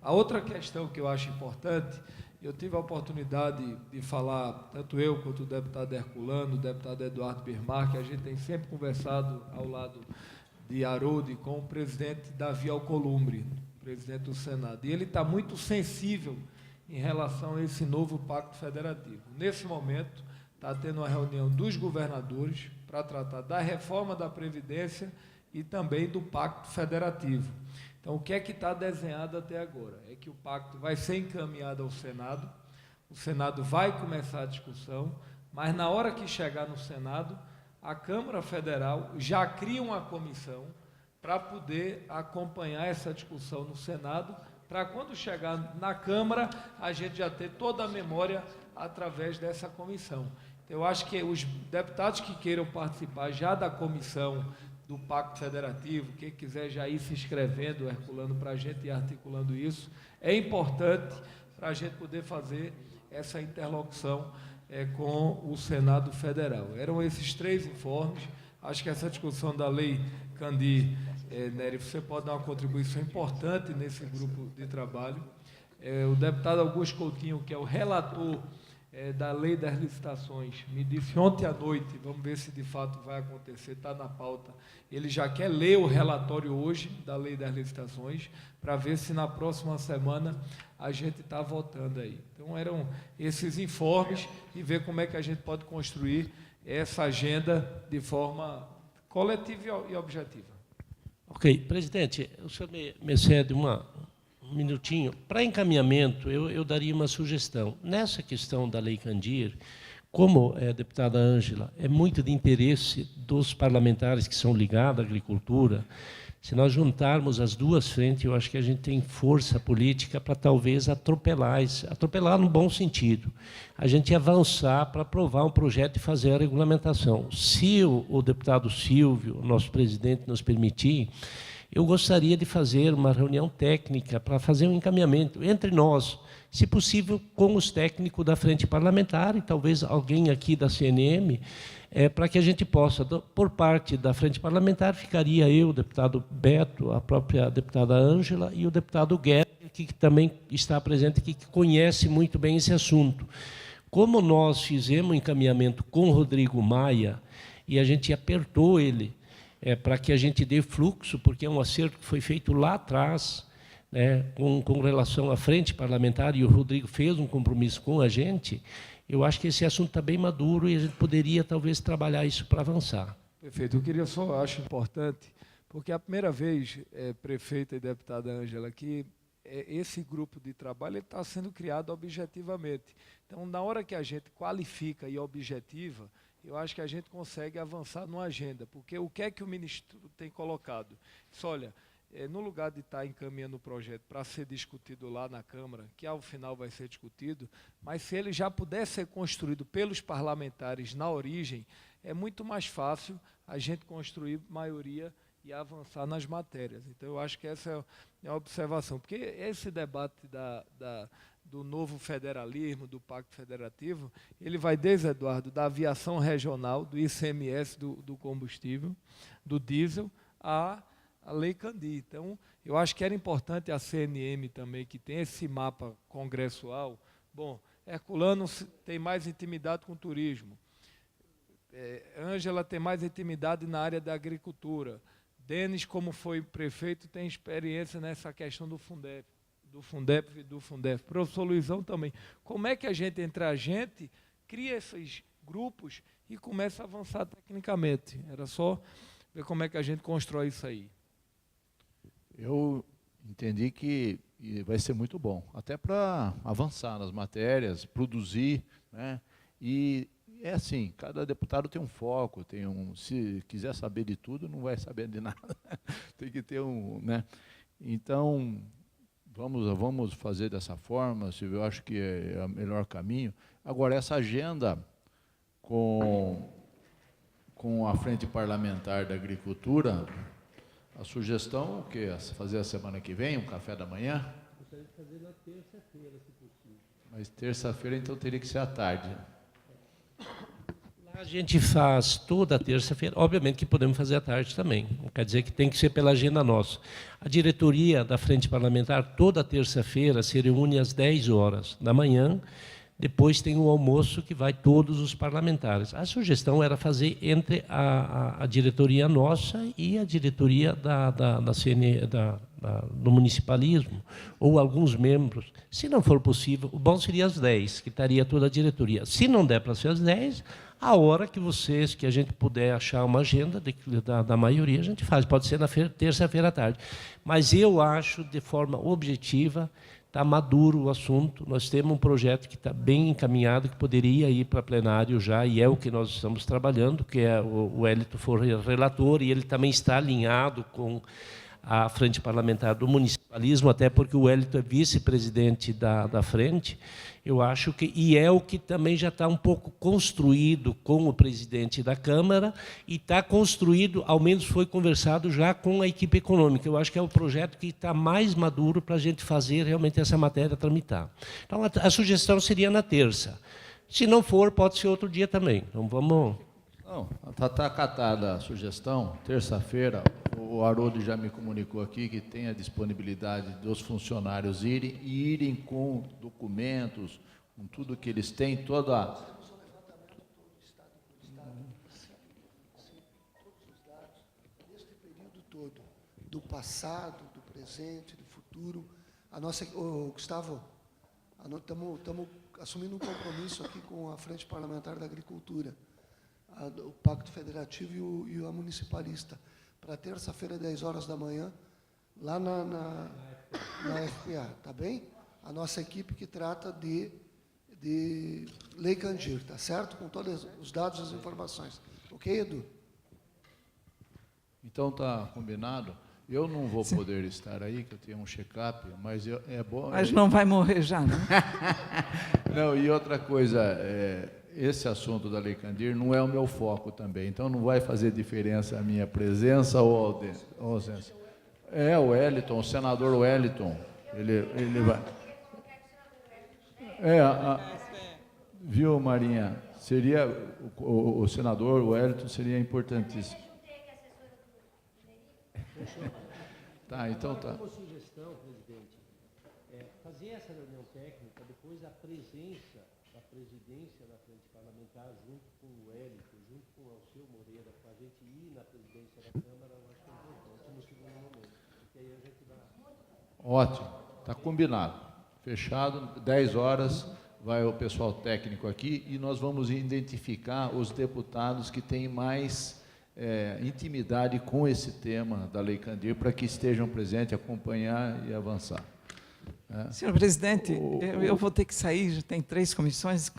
A outra questão que eu acho importante, eu tive a oportunidade de falar, tanto eu quanto o deputado Herculano, o deputado Eduardo Birmar, que a gente tem sempre conversado ao lado de Haroldo com o presidente Davi Alcolumbre, presidente do Senado. E ele está muito sensível em relação a esse novo pacto federativo. Nesse momento, está tendo uma reunião dos governadores para tratar da reforma da Previdência e também do pacto federativo. Então, o que é que está desenhado até agora? É que o pacto vai ser encaminhado ao Senado, o Senado vai começar a discussão, mas na hora que chegar no Senado, a Câmara Federal já cria uma comissão para poder acompanhar essa discussão no Senado, para quando chegar na Câmara, a gente já ter toda a memória através dessa comissão. Então, eu acho que os deputados que queiram participar já da comissão do Pacto Federativo, quem quiser já ir se inscrevendo, Herculano, para a gente ir articulando isso, é importante para a gente poder fazer essa interlocução com o Senado Federal. Eram esses 3 informes. Acho que essa discussão da Lei Candir, Nery, você pode dar uma contribuição importante nesse grupo de trabalho. O deputado Augusto Coutinho, que é o relator da Lei das Licitações, me disse ontem à noite, vamos ver se de fato vai acontecer, está na pauta, ele já quer ler o relatório hoje da Lei das Licitações, para ver se na próxima semana a gente está votando aí. Então, eram esses informes e ver como é que a gente pode construir essa agenda de forma coletiva e objetiva. Ok. Presidente, o senhor me cede um minutinho. Para encaminhamento, eu daria uma sugestão. Nessa questão da Lei Candir, como a deputada Ângela, é muito de interesse dos parlamentares que são ligados à agricultura. Se nós juntarmos as duas frentes, eu acho que a gente tem força política para talvez atropelar no bom sentido. A gente avançar para aprovar um projeto e fazer a regulamentação. Se o deputado Silvio, nosso presidente, nos permitir, eu gostaria de fazer uma reunião técnica para fazer um encaminhamento entre nós, se possível, com os técnicos da frente parlamentar e talvez alguém aqui da CNM, para que a gente possa, por parte da frente parlamentar, ficaria eu, o deputado Beto, a própria deputada Ângela e o deputado Guedes, que também está presente aqui, que conhece muito bem esse assunto. Como nós fizemos um encaminhamento com o Rodrigo Maia e a gente apertou ele, para que a gente dê fluxo, porque é um acerto que foi feito lá atrás, com relação à frente parlamentar, e o Rodrigo fez um compromisso com a gente, eu acho que esse assunto está bem maduro e a gente poderia, talvez, trabalhar isso para avançar. Perfeito. Eu queria só, acho importante, porque é a primeira vez, prefeita e deputada Ângela, que esse grupo de trabalho está sendo criado objetivamente. Então, na hora que a gente qualifica e objetiva, eu acho que a gente consegue avançar numa agenda, porque o que é que o ministro tem colocado? Isso, olha, no lugar de estar encaminhando o projeto para ser discutido lá na Câmara, que ao final vai ser discutido, mas se ele já puder ser construído pelos parlamentares na origem, é muito mais fácil a gente construir maioria e avançar nas matérias. Então, eu acho que essa é a observação, porque esse debate do novo federalismo, do Pacto Federativo, ele vai desde, Eduardo, da aviação regional, do ICMS, do combustível, do diesel, a Lei Candir. Então, eu acho que era importante a CNM também, que tem esse mapa congressual. Bom, Herculano tem mais intimidade com o turismo, Ângela tem mais intimidade na área da agricultura, Denis, como foi prefeito, tem experiência nessa questão do Fundeb e do Fundef. Professor Luizão também. Como é que a gente, entre a gente, cria esses grupos e começa a avançar tecnicamente? Era só ver como é que a gente constrói isso aí. Eu entendi que vai ser muito bom, até para avançar nas matérias, produzir, né? E é assim, cada deputado tem um foco, se quiser saber de tudo, não vai saber de nada. Tem que ter né? Então, vamos fazer dessa forma, Silvio, eu acho que é o melhor caminho. Agora, essa agenda com a Frente Parlamentar da Agricultura, a sugestão, o quê? Fazer a semana que vem, um café da manhã? Gostaria de fazer na terça-feira, se possível. Mas terça-feira, então, teria que ser à tarde. Lá a gente faz toda terça-feira, obviamente que podemos fazer à tarde também, não quer dizer que tem que ser pela agenda nossa. A diretoria da Frente Parlamentar, toda terça-feira, se reúne às 10 horas da manhã, depois tem o almoço que vai todos os parlamentares. A sugestão era fazer entre a diretoria nossa e a diretoria do municipalismo, ou alguns membros. Se não for possível, o bom seria às 10, que estaria toda a diretoria. Se não der para ser às 10, a hora que a gente puder achar uma agenda da maioria, a gente faz. Pode ser na terça-feira à tarde. Mas eu acho, de forma objetiva, está maduro o assunto, nós temos um projeto que está bem encaminhado, que poderia ir para plenário já, e é o que nós estamos trabalhando, que é o Wellington for relator, e ele também está alinhado com a Frente Parlamentar do Municipalismo, até porque o Wellington é vice-presidente da Frente, eu acho que, e é o que também já está um pouco construído com o presidente da Câmara, e está construído, ao menos foi conversado já com a equipe econômica. Eu acho que é o projeto que está mais maduro para a gente fazer realmente essa matéria tramitar. Então, a sugestão seria na terça. Se não for, pode ser outro dia também. Então, vamos... Não, está acatada a sugestão. Terça-feira, o Haroldo já me comunicou aqui que tem a disponibilidade dos funcionários irem com documentos, com tudo que eles têm, toda a... Neste período todo, do passado, do presente, do futuro, Gustavo, estamos assumindo um compromisso aqui com a Frente Parlamentar da Agricultura, o Pacto Federativo e a Municipalista, para terça-feira, 10 horas da manhã, lá na FPA, tá bem? A nossa equipe que trata de Lei Candir, tá certo? Com todos os dados e as informações. Ok, Edu? Então, está combinado. Eu não vou poder estar aí, que eu tenho um check-up, mas é bom... Mas não vai morrer já, não? Não, e outra coisa... esse assunto da Lei Candir não é o meu foco também, então não vai fazer diferença a minha presença ou ausência. É o Wellington, o senador Wellington, ele vai... Viu, Marinha? Seria o senador Wellington seria importantíssimo. Tá, então tá. Uma sugestão, presidente, fazer essa reunião técnica depois da presença da presidência da Frente Parlamentar, junto com o Wellington, junto com o Alceu Moreira, para a gente ir na presidência da Câmara, eu acho que é importante no segundo momento. Porque aí a gente vai... Ótimo, está combinado. Fechado, 10 horas, vai o pessoal técnico aqui e nós vamos identificar os deputados que têm mais intimidade com esse tema da Lei Candir, para que estejam presentes, acompanhar e avançar. Senhor presidente, eu vou ter que sair, já tem 3 comissões,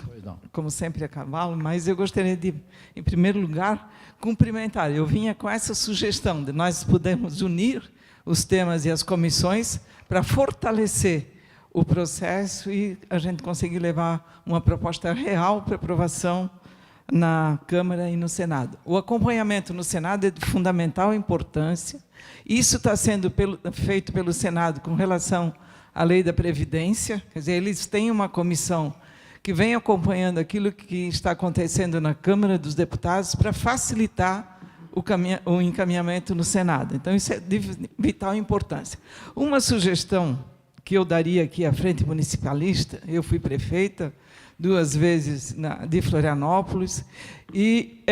como sempre a cavalo, mas eu gostaria de, em primeiro lugar, cumprimentar. Eu vinha com essa sugestão de nós podermos unir os temas e as comissões para fortalecer o processo e a gente conseguir levar uma proposta real para aprovação na Câmara e no Senado. O acompanhamento no Senado é de fundamental importância. Isso está sendo feito pelo Senado com relação à Lei da Previdência, quer dizer, eles têm uma comissão que vem acompanhando aquilo que está acontecendo na Câmara dos Deputados para facilitar o encaminhamento no Senado. Então, isso é de vital importância. Uma sugestão que eu daria aqui à Frente Municipalista, eu fui prefeita 2 vezes de Florianópolis e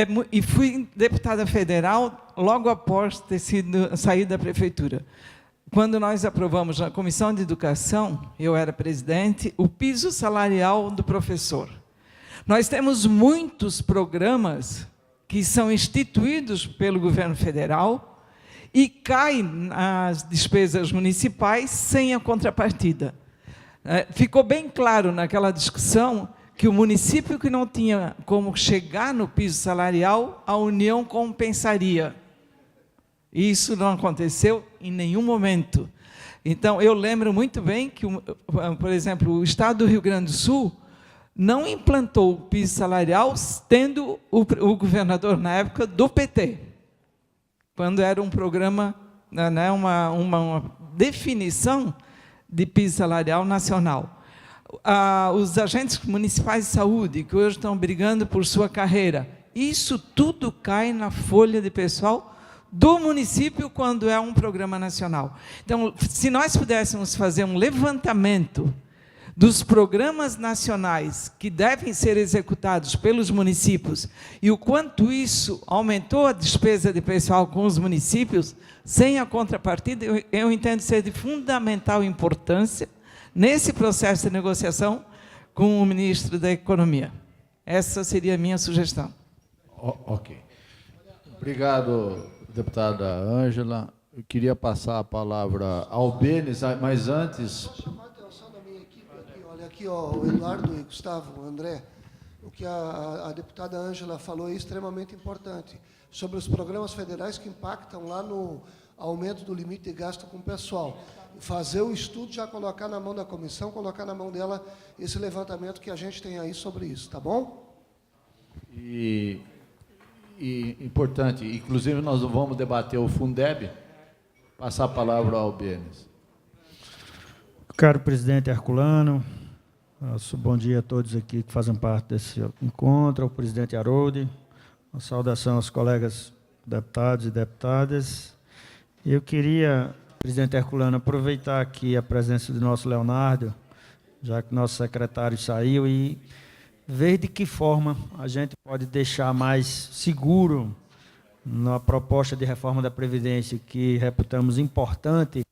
fui deputada federal logo após ter saído da prefeitura. Quando nós aprovamos na Comissão de Educação, eu era presidente, o piso salarial do professor. Nós temos muitos programas que são instituídos pelo governo federal e cai nas despesas municipais sem a contrapartida. Ficou bem claro naquela discussão que o município que não tinha como chegar no piso salarial, a União compensaria. Isso não aconteceu em nenhum momento. Então, eu lembro muito bem que, por exemplo, o Estado do Rio Grande do Sul não implantou o piso salarial tendo o governador, na época, do PT, quando era um programa, né, uma definição de piso salarial nacional. Os agentes municipais de saúde, que hoje estão brigando por sua carreira, isso tudo cai na folha de pessoal do município quando é um programa nacional. Então, se nós pudéssemos fazer um levantamento dos programas nacionais que devem ser executados pelos municípios e o quanto isso aumentou a despesa de pessoal com os municípios, sem a contrapartida, eu entendo ser de fundamental importância nesse processo de negociação com o ministro da Economia. Essa seria a minha sugestão. Ok. Obrigado, deputada Ângela. Eu queria passar a palavra ao Benes, mas antes... Chamar a atenção da minha equipe aqui, olha aqui, ó, o Eduardo e Gustavo, o André, o que a deputada Ângela falou é extremamente importante, sobre os programas federais que impactam lá no aumento do limite de gasto com o pessoal. Fazer o estudo, já colocar na mão da comissão, colocar na mão dela esse levantamento que a gente tem aí sobre isso, tá bom? E importante, inclusive nós vamos debater o Fundeb, passar a palavra ao Benes. Caro presidente Herculano, bom dia a todos aqui que fazem parte desse encontro, ao presidente Haroldo, uma saudação aos colegas deputados e deputadas. Eu queria, presidente Herculano, aproveitar aqui a presença do nosso Leonardo, já que nosso secretário saiu, e ver de que forma a gente pode deixar mais seguro na proposta de reforma da Previdência, que reputamos importante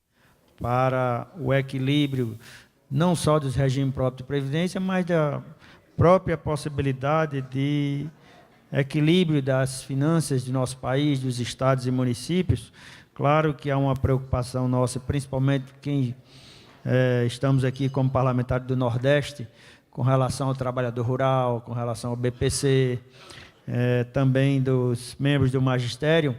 para o equilíbrio não só dos regimes próprios de Previdência, mas da própria possibilidade de equilíbrio das finanças de nosso país, dos estados e municípios. Claro que há uma preocupação nossa, principalmente quem estamos aqui como parlamentares do Nordeste, com relação ao trabalhador rural, com relação ao BPC, também dos membros do magistério,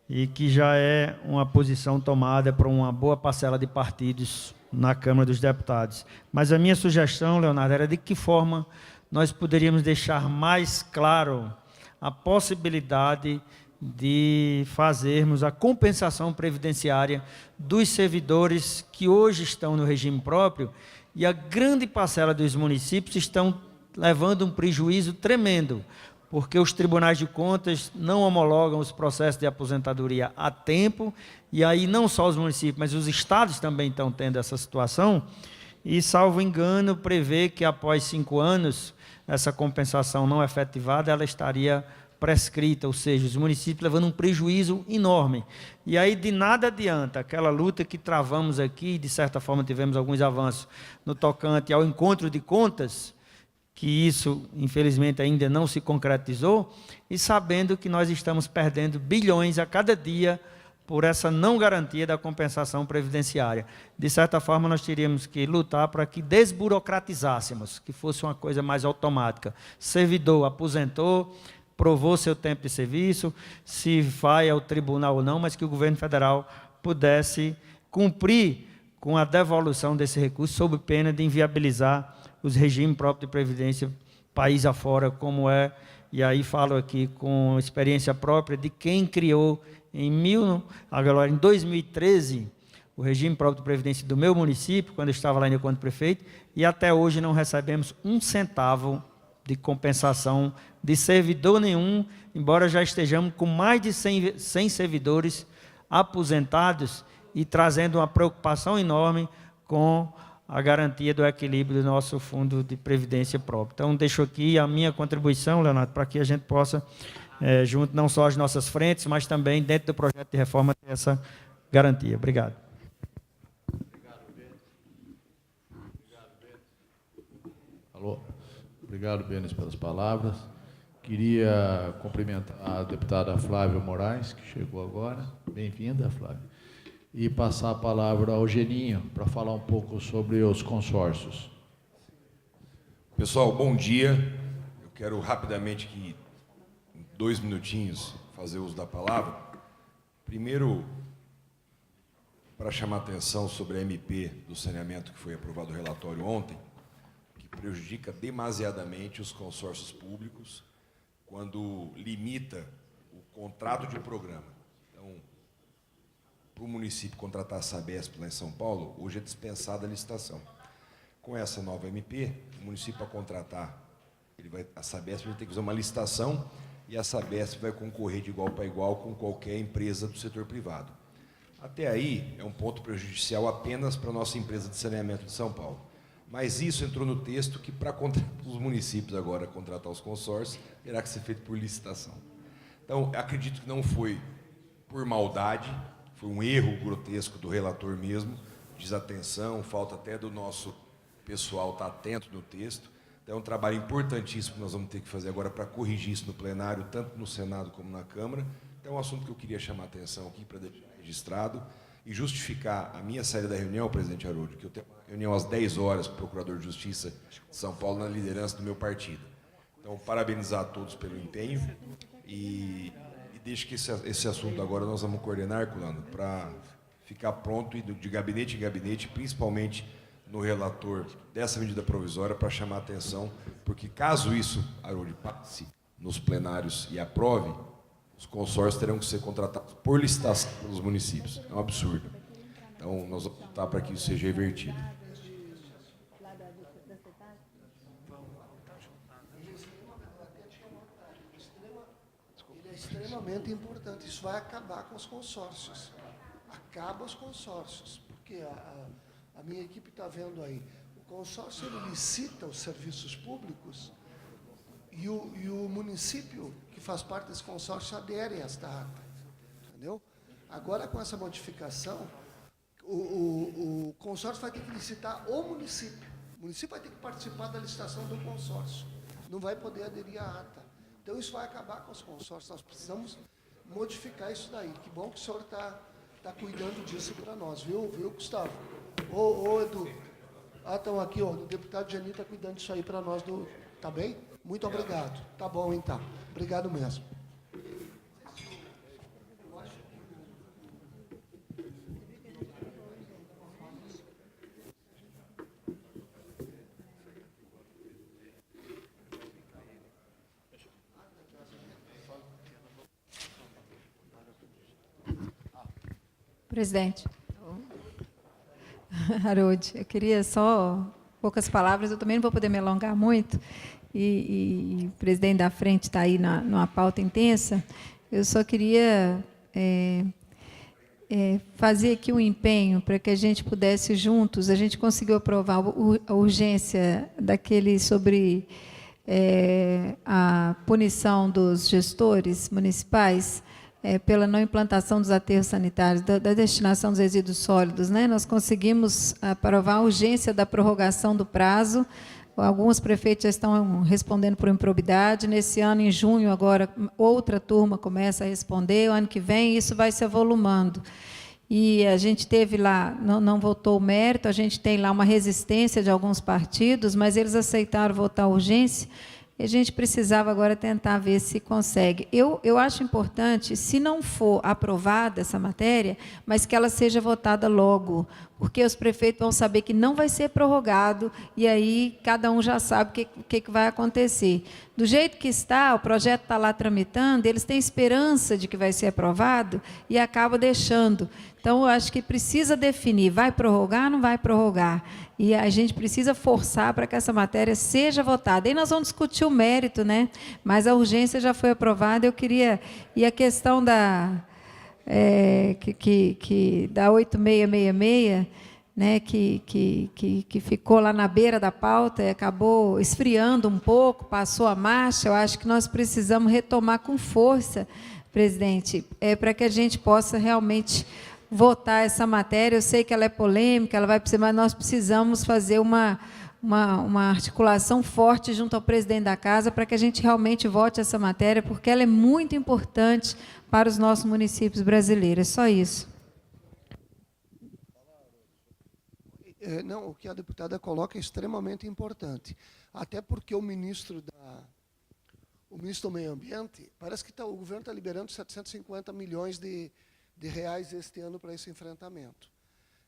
e que já é uma posição tomada por uma boa parcela de partidos na Câmara dos Deputados. Mas a minha sugestão, Leonardo, era de que forma nós poderíamos deixar mais claro a possibilidade de fazermos a compensação previdenciária dos servidores que hoje estão no regime próprio, e a grande parcela dos municípios estão levando um prejuízo tremendo, porque os tribunais de contas não homologam os processos de aposentadoria a tempo, e aí não só os municípios, mas os estados também estão tendo essa situação, e, salvo engano, prevê que após 5 anos, essa compensação não efetivada, ela estaria prescrita, ou seja, os municípios levando um prejuízo enorme. E aí de nada adianta aquela luta que travamos aqui, de certa forma tivemos alguns avanços no tocante ao encontro de contas, que isso, infelizmente, ainda não se concretizou, e sabendo que nós estamos perdendo bilhões a cada dia por essa não garantia da compensação previdenciária. De certa forma, nós teríamos que lutar para que desburocratizássemos, que fosse uma coisa mais automática. Servidor aposentou, provou seu tempo de serviço, se vai ao tribunal ou não, mas que o governo federal pudesse cumprir com a devolução desse recurso, sob pena de inviabilizar os regimes próprios de previdência país afora, como é, e aí falo aqui com experiência própria de quem criou em 2013 o regime próprio de previdência do meu município, quando eu estava lá ainda enquanto prefeito, e até hoje não recebemos um centavo de compensação de servidor nenhum, embora já estejamos com mais de 100 servidores aposentados e trazendo uma preocupação enorme com a garantia do equilíbrio do nosso fundo de previdência próprio. Então, deixo aqui a minha contribuição, Leonardo, para que a gente possa, junto não só às nossas frentes, mas também dentro do projeto de reforma, ter essa garantia. Obrigado. Alô? Obrigado, Benes, pelas palavras. Queria cumprimentar a deputada Flávia Moraes, que chegou agora. Bem-vinda, Flávia. E passar a palavra ao Geninho para falar um pouco sobre os consórcios. Pessoal, bom dia. Eu quero rapidamente, aqui, em 2 minutinhos, fazer uso da palavra. Primeiro, para chamar a atenção sobre a MP do saneamento que foi aprovado o relatório ontem, que prejudica demasiadamente os consórcios públicos quando limita o contrato de programa. Então, para o município contratar a Sabesp lá em São Paulo, hoje é dispensada a licitação. Com essa nova MP, o município, para contratar, a Sabesp vai ter que fazer uma licitação e a Sabesp vai concorrer de igual para igual com qualquer empresa do setor privado. Até aí, é um ponto prejudicial apenas para a nossa empresa de saneamento de São Paulo. Mas isso entrou no texto que, para os municípios agora contratar os consórcios, terá que ser feito por licitação. Então, acredito que não foi por maldade, foi um erro grotesco do relator mesmo, desatenção, falta até do nosso pessoal estar atento no texto. Então, é um trabalho importantíssimo que nós vamos ter que fazer agora para corrigir isso no plenário, tanto no Senado como na Câmara. Então, é um assunto que eu queria chamar a atenção aqui para deixar registrado e justificar a minha saída da reunião, presidente Haroldo, que eu tenho uma reunião às 10 horas com o Procurador de Justiça de São Paulo na liderança do meu partido. Então, parabenizar a todos pelo empenho e deixo que esse assunto agora nós vamos coordenar, Herculano, para ficar pronto e de gabinete em gabinete, principalmente no relator dessa medida provisória, para chamar a atenção, porque caso isso, Haroldo, passe nos plenários e aprove, os consórcios terão que ser contratados por licitação pelos municípios. É um absurdo. Então, nós vamos lutar para que isso seja revertido. Ele é extremamente importante. Isso vai acabar com os consórcios. Acaba os consórcios, porque a minha equipe está vendo aí. O consórcio ele licita os serviços públicos e o município que faz parte desse consórcio adere a esta ata, entendeu? Agora, com essa modificação, o consórcio vai ter que licitar o município. O município vai ter que participar da licitação do consórcio. Não vai poder aderir à ata. Então, isso vai acabar com os consórcios. Nós precisamos modificar isso daí. Que bom que o senhor está cuidando disso para nós, viu, Gustavo? Ô, Edu. Estão aqui, ó, o deputado Geni está cuidando disso aí para nós, tá bem? Muito obrigado. Tá bom, então. Obrigado mesmo. Presidente. Haroldo, eu queria só poucas palavras, eu também não vou poder me alongar muito, e o presidente da frente está aí numa pauta intensa. Eu só queria fazer aqui um empenho para que a gente pudesse juntos, a gente conseguiu aprovar a urgência daquele sobre a punição dos gestores municipais, pela não implantação dos aterros sanitários, da destinação dos resíduos sólidos, né? Nós conseguimos aprovar a urgência da prorrogação do prazo. Alguns prefeitos já estão respondendo por improbidade. Nesse ano, em junho, agora, outra turma começa a responder. O ano que vem, isso vai se avolumando. E a gente teve lá, não votou o mérito, a gente tem lá uma resistência de alguns partidos, mas eles aceitaram votar a urgência. A gente precisava agora tentar ver se consegue. Eu acho importante, se não for aprovada essa matéria, mas que ela seja votada logo, porque os prefeitos vão saber que não vai ser prorrogado, e aí cada um já sabe o que vai acontecer. Do jeito que está, o projeto está lá tramitando, eles têm esperança de que vai ser aprovado e acaba deixando. Então, eu acho que precisa definir, vai prorrogar ou não vai prorrogar? E a gente precisa forçar para que essa matéria seja votada. Aí nós vamos discutir o mérito, né? Mas a urgência já foi aprovada. Eu queria... E a questão da 8666, né, que ficou lá na beira da pauta e acabou esfriando um pouco, passou a marcha, eu acho que nós precisamos retomar com força, presidente, para que a gente possa realmente votar essa matéria. Eu sei que ela é polêmica, ela vai precisar, mas nós precisamos fazer uma uma articulação forte junto ao presidente da Casa para que a gente realmente vote essa matéria, porque ela é muito importante para os nossos municípios brasileiros. É só isso. Não, o que a deputada coloca é extremamente importante, até porque o ministro do Meio Ambiente, parece que o governo está liberando 750 milhões de reais este ano para esse enfrentamento.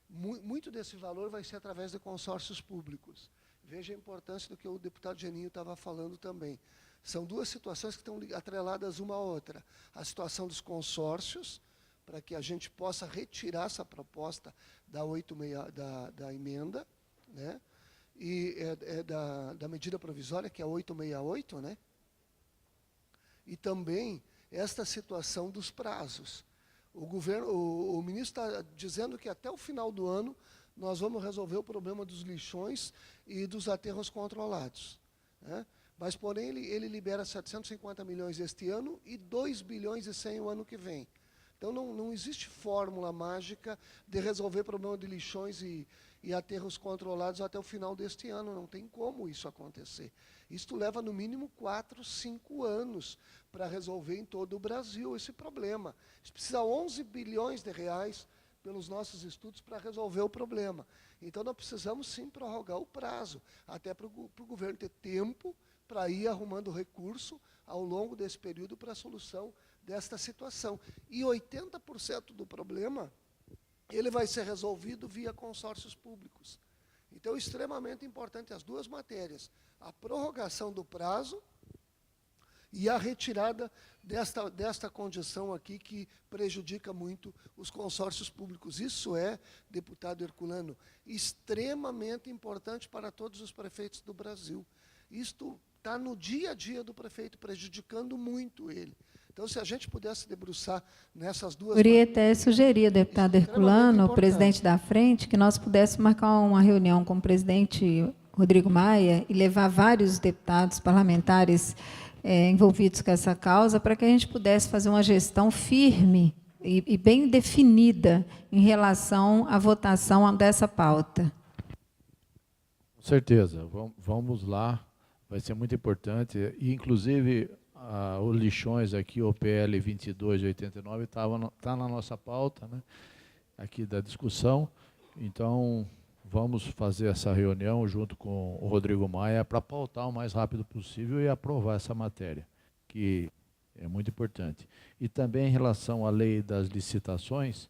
Muito desse valor vai ser através de consórcios públicos. Veja a importância do que o deputado Geninho estava falando também. São duas situações que estão atreladas uma à outra. A situação dos consórcios, para que a gente possa retirar essa proposta da emenda, né? E da medida provisória, que é a 868, né? E também esta situação dos prazos. O ministro está dizendo que até o final do ano nós vamos resolver o problema dos lixões e dos aterros controlados, né? Mas, porém, ele libera 750 milhões este ano e 2 bilhões e 100 o ano que vem. Então, não existe fórmula mágica de resolver o problema de lixões e aterros controlados até o final deste ano. Não tem como isso acontecer. Isto leva, no mínimo, 4, 5 anos para resolver em todo o Brasil esse problema. A gente precisa de 11 bilhões de reais pelos nossos estudos para resolver o problema. Então, nós precisamos, sim, prorrogar o prazo, até para o governo ter tempo para ir arrumando recurso ao longo desse período para a solução desta situação. E 80% do problema, ele vai ser resolvido via consórcios públicos. Então, é extremamente importante as duas matérias, a prorrogação do prazo e a retirada desta condição aqui que prejudica muito os consórcios públicos. Isso é, deputado Herculano, extremamente importante para todos os prefeitos do Brasil. Isto está no dia a dia do prefeito, prejudicando muito ele. Então, se a gente pudesse debruçar nessas duas... Eu queria até sugerir, deputado Herculano, o presidente da frente, que nós pudéssemos marcar uma reunião com o presidente Rodrigo Maia e levar vários deputados parlamentares envolvidos com essa causa, para que a gente pudesse fazer uma gestão firme e bem definida em relação à votação dessa pauta. Com certeza. Vamos lá. Vai ser muito importante. E, inclusive, os lixões aqui, o PL 2289, está na nossa pauta, né, aqui da discussão. Então, vamos fazer essa reunião junto com o Rodrigo Maia para pautar o mais rápido possível e aprovar essa matéria, que é muito importante. E também em relação à lei das licitações,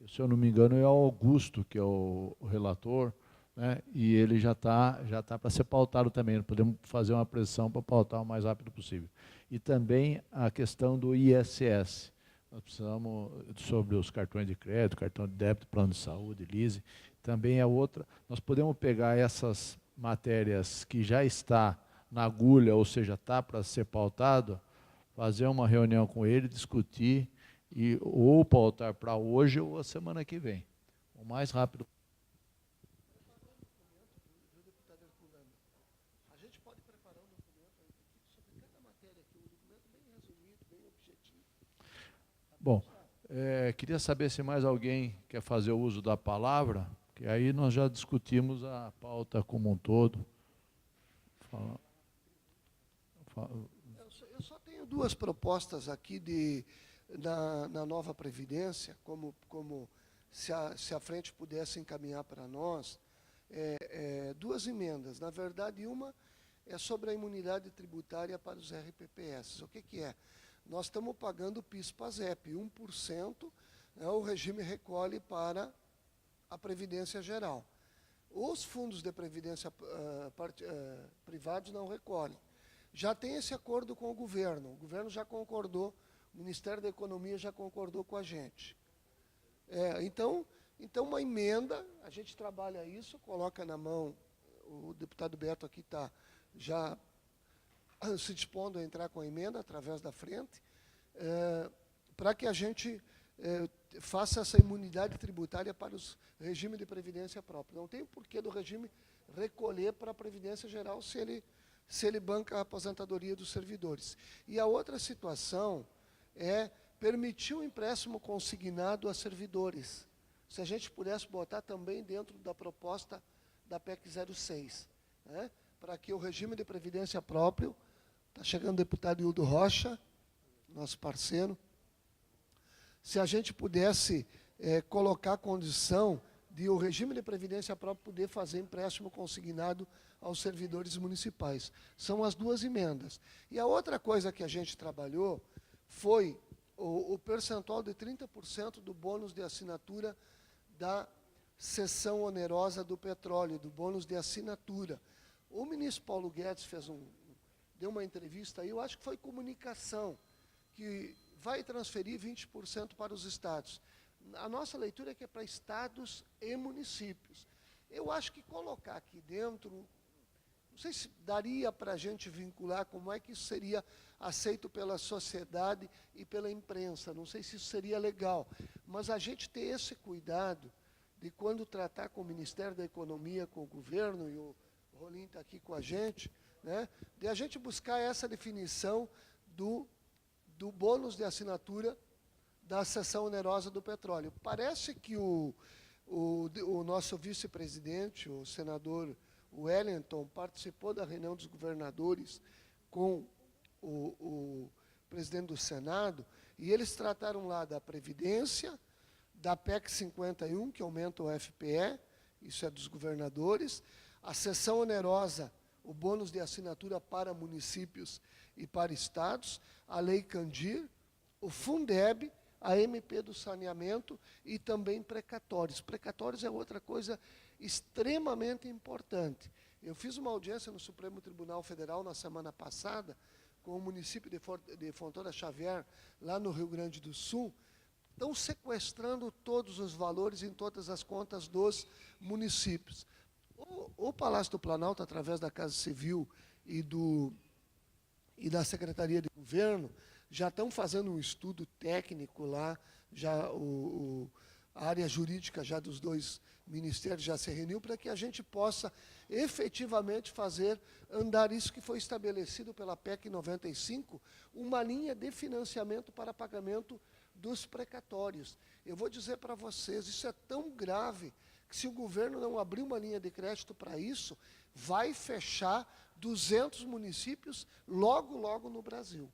se eu não me engano, é o Augusto, que é o relator, né, e ele já tá para ser pautado também. Podemos fazer uma pressão para pautar o mais rápido possível. E também a questão do ISS. Nós precisamos, sobre os cartões de crédito, cartão de débito, plano de saúde, LISE, também é outra. Nós podemos pegar essas matérias que já está na agulha, ou seja, está para ser pautado, fazer uma reunião com ele, discutir, ou pautar para hoje ou a semana que vem. O mais rápido. Bom, queria saber se mais alguém quer fazer o uso da palavra, que aí nós já discutimos a pauta como um todo. Eu só tenho duas propostas aqui na nova Previdência, como se a frente pudesse encaminhar para nós, duas emendas. Na verdade, uma é sobre a imunidade tributária para os RPPS. O que é? Nós estamos pagando PIS/PASEP, 1%, né, o regime recolhe para a Previdência Geral. Os fundos de previdência privados não recolhem. Já tem esse acordo com o governo já concordou, o Ministério da Economia já concordou com a gente. Então, uma emenda, a gente trabalha isso, coloca na mão, o deputado Beto aqui está já se dispondo a entrar com a emenda através da frente, para que a gente faça essa imunidade tributária para os regimes de previdência própria. Não tem porquê do regime recolher para a Previdência Geral se ele banca a aposentadoria dos servidores. E a outra situação é permitir o empréstimo consignado a servidores. Se a gente pudesse botar também dentro da proposta da PEC 06. né, para que o regime de previdência próprio, está chegando o deputado Hildo Rocha, nosso parceiro, se a gente pudesse colocar a condição de o regime de previdência própria poder fazer empréstimo consignado aos servidores municipais. São as duas emendas. E a outra coisa que a gente trabalhou foi o percentual de 30% do bônus de assinatura da cessão onerosa do petróleo, do bônus de assinatura. O ministro Paulo Guedes deu uma entrevista aí, eu acho que foi comunicação, que vai transferir 20% para os estados. A nossa leitura é que é para estados e municípios. Eu acho que colocar aqui dentro, não sei se daria para a gente vincular como é que isso seria aceito pela sociedade e pela imprensa, não sei se isso seria legal, mas a gente ter esse cuidado de quando tratar com o Ministério da Economia, com o governo, e o Rolim está aqui com a gente, né, de a gente buscar essa definição do bônus de assinatura da cessão onerosa do petróleo. Parece que o nosso vice-presidente, o senador Wellington, participou da reunião dos governadores com o presidente do Senado, e eles trataram lá da Previdência, da PEC 51, que aumenta o FPE, isso é dos governadores, a cessão onerosa, o bônus de assinatura para municípios e para estados, a Lei Candir, o Fundeb, a MP do saneamento e também precatórios. Precatórios é outra coisa extremamente importante. Eu fiz uma audiência no Supremo Tribunal Federal na semana passada com o município de Fontoura Xavier, lá no Rio Grande do Sul. Estão sequestrando todos os valores em todas as contas dos municípios. O Palácio do Planalto, através da Casa Civil e da Secretaria de Governo, já estão fazendo um estudo técnico lá, já a área jurídica já dos dois ministérios já se reuniu para que a gente possa efetivamente fazer andar isso que foi estabelecido pela PEC 95, uma linha de financiamento para pagamento dos precatórios. Eu vou dizer para vocês, isso é tão grave que se o governo não abrir uma linha de crédito para isso, vai fechar 200 municípios logo, logo no Brasil.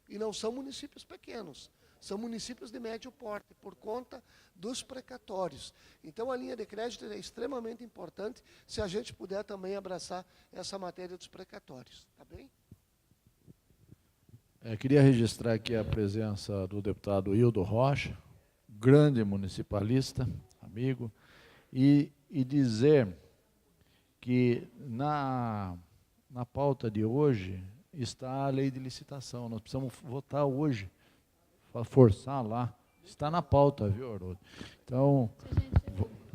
E não são municípios pequenos, são municípios de médio porte, por conta dos precatórios. Então, a linha de crédito é extremamente importante se a gente puder também abraçar essa matéria dos precatórios. Tá bem? Queria registrar aqui a presença do deputado Hildo Rocha, grande municipalista, amigo, e dizer que na pauta de hoje está a lei de licitação. Nós precisamos votar hoje, forçar lá. Está na pauta, viu, Haroldo? Então,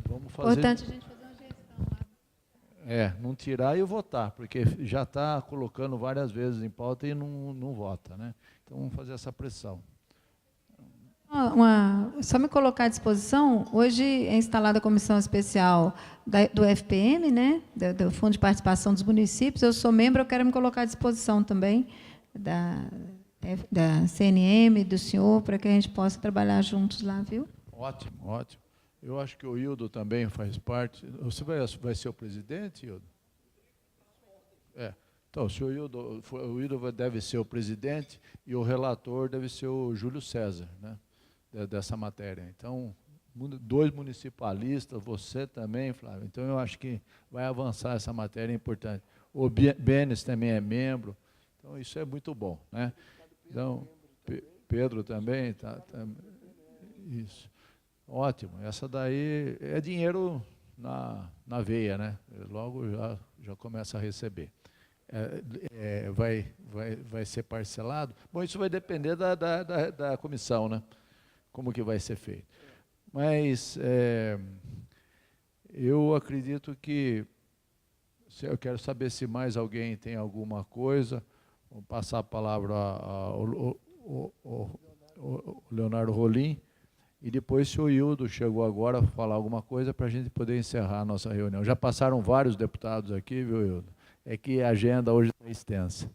vamos fazer... Importante a gente fazer uma gestão lá. Não tirar e votar, porque já está colocando várias vezes em pauta e não vota, né? Então, vamos fazer essa pressão. Só me colocar à disposição, hoje é instalada a comissão especial do FPM, né, do Fundo de Participação dos Municípios. Eu sou membro, eu quero me colocar à disposição também da CNM, do senhor, para que a gente possa trabalhar juntos lá, viu? Ótimo, ótimo. Eu acho que o Hildo também faz parte. Você vai ser o presidente, Hildo? Então, o Hildo deve ser o presidente e o relator deve ser o Júlio César, né? Dessa matéria. Então, 2 municipalistas, você também, Flávio. Então, eu acho que vai avançar essa matéria importante. O Benes também é membro. Então, isso é muito bom, né? Então, Pedro também tá isso. Ótimo. Essa daí é dinheiro na veia, né? Logo já começa a receber. Vai ser parcelado? Bom, isso vai depender da comissão, né? Como que vai ser feito. Mas eu acredito que, eu quero saber se mais alguém tem alguma coisa, vou passar a palavra ao Leonardo Rolim, e depois, se o Hildo chegou agora a falar alguma coisa, para a gente poder encerrar a nossa reunião. Já passaram vários deputados aqui, viu, Hildo? É que a agenda hoje é extensa.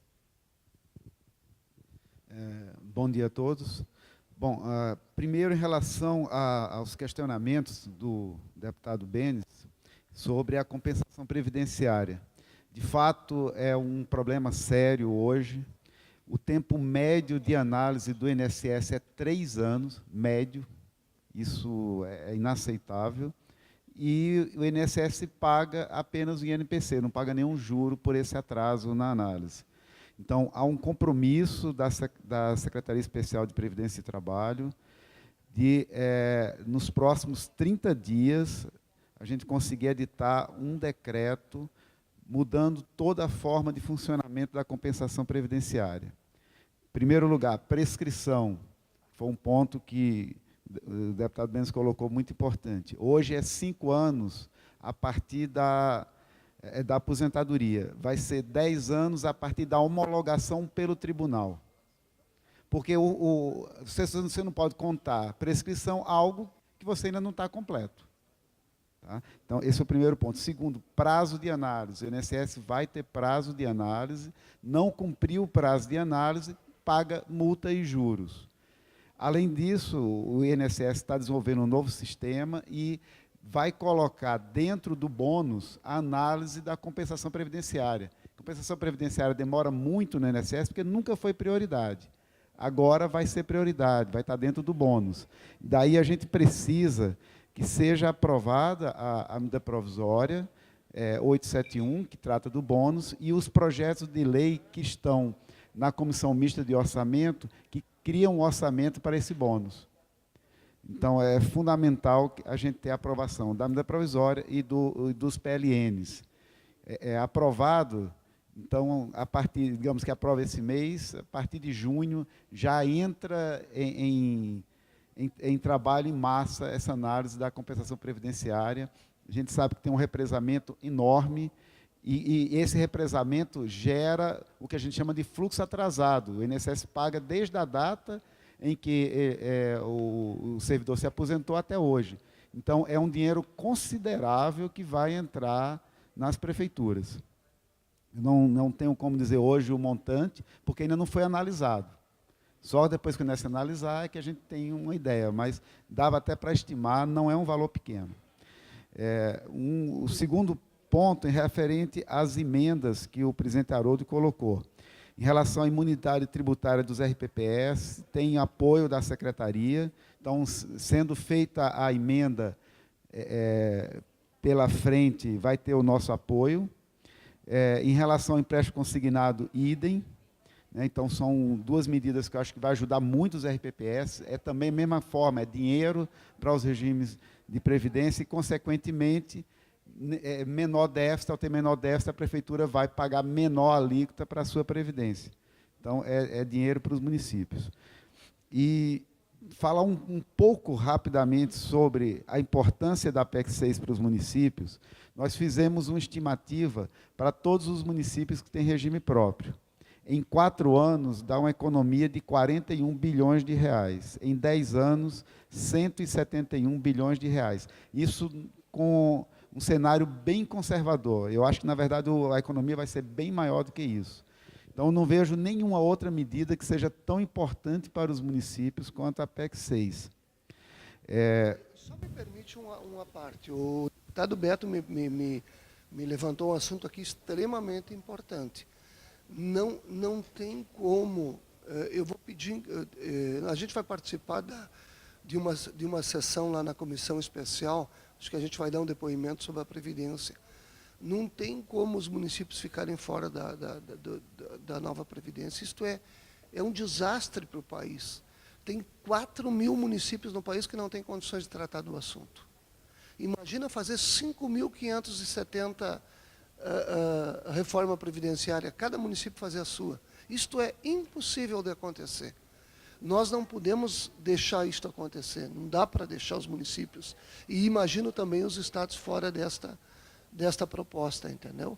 Bom dia a todos. Bom, primeiro, em relação aos questionamentos do deputado Benes sobre a compensação previdenciária. De fato, é um problema sério hoje. O tempo médio de análise do INSS é 3 anos, médio. Isso é inaceitável. E o INSS paga apenas o INPC, não paga nenhum juro por esse atraso na análise. Então, há um compromisso da Secretaria Especial de Previdência e Trabalho de, nos próximos 30 dias, a gente conseguir editar um decreto mudando toda a forma de funcionamento da compensação previdenciária. Em primeiro lugar, prescrição. Foi um ponto que o deputado Benz colocou muito importante. Hoje é 5 anos a partir da aposentadoria. Vai ser 10 anos a partir da homologação pelo tribunal. Porque você não pode contar prescrição algo que você ainda não está completo. Tá? Então, esse é o primeiro ponto. Segundo, prazo de análise. O INSS vai ter prazo de análise. Não cumpriu o prazo de análise, paga multa e juros. Além disso, o INSS está desenvolvendo um novo sistema e vai colocar dentro do bônus a análise da compensação previdenciária. A compensação previdenciária demora muito no INSS porque nunca foi prioridade. Agora vai ser prioridade, vai estar dentro do bônus. Daí a gente precisa que seja aprovada a medida provisória 871, que trata do bônus, e os projetos de lei que estão na Comissão Mista de Orçamento, que criam um orçamento para esse bônus. Então, é fundamental a gente ter a aprovação da medida provisória e dos PLNs. É aprovado, então, a partir, digamos que aprova esse mês, a partir de junho, já entra em trabalho em massa essa análise da compensação previdenciária. A gente sabe que tem um represamento enorme, e esse represamento gera o que a gente chama de fluxo atrasado. O INSS paga desde a data em que o servidor se aposentou até hoje. Então, é um dinheiro considerável que vai entrar nas prefeituras. Não tenho como dizer hoje o montante, porque ainda não foi analisado. Só depois que o INSS analisar é que a gente tem uma ideia, mas dava até para estimar, não é um valor pequeno. O segundo ponto é referente às emendas que o presidente Haroldo colocou. Em relação à imunidade tributária dos RPPS, tem apoio da Secretaria. Então, sendo feita a emenda pela frente, vai ter o nosso apoio. Em relação ao empréstimo consignado, idem. Então, são 2 medidas que eu acho que vai ajudar muito os RPPS. É também a mesma forma, é dinheiro para os regimes de previdência e, consequentemente, menor déficit, ao ter menor déficit, a prefeitura vai pagar menor alíquota para a sua previdência. Então, é dinheiro para os municípios. E falar um pouco rapidamente sobre a importância da PEC 6 para os municípios, nós fizemos uma estimativa para todos os municípios que têm regime próprio. Em 4 anos, dá uma economia de 41 bilhões de reais. Em 10 anos, 171 bilhões de reais. Isso com um cenário bem conservador. Eu acho que, na verdade, a economia vai ser bem maior do que isso. Então, não vejo nenhuma outra medida que seja tão importante para os municípios quanto a PEC 6. Só me permite uma parte. O deputado Beto me levantou um assunto aqui extremamente importante. Não tem como, eu vou pedir, a gente vai participar de uma sessão lá na comissão especial, acho que a gente vai dar um depoimento sobre a Previdência. Não tem como os municípios ficarem fora da nova Previdência. Isto é um desastre para o país. Tem 4.000 municípios no país que não têm condições de tratar do assunto. Imagina fazer 5.570 reforma previdenciária, cada município fazer a sua. Isto é impossível de acontecer. Nós não podemos deixar isto acontecer, não dá para deixar os municípios. E imagino também os estados fora desta proposta, entendeu?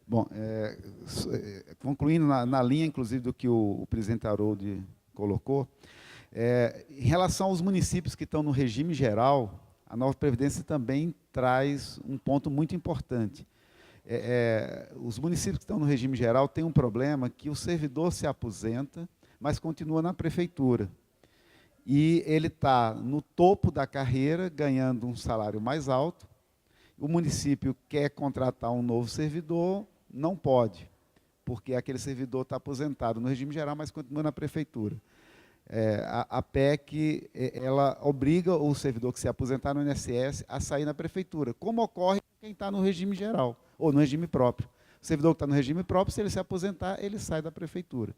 Bom, concluindo na linha, inclusive, do que o presidente Haroldo colocou, em relação aos municípios que estão no regime geral, a nova Previdência também traz um ponto muito importante. Os municípios que estão no regime geral têm um problema que o servidor se aposenta, mas continua na prefeitura. E ele está no topo da carreira, ganhando um salário mais alto, o município quer contratar um novo servidor, não pode, porque aquele servidor está aposentado no regime geral, mas continua na prefeitura. A PEC, ela obriga o servidor que se aposentar no INSS a sair na prefeitura, como ocorre com quem está no regime geral, ou no regime próprio. O servidor que está no regime próprio, se ele se aposentar, ele sai da prefeitura.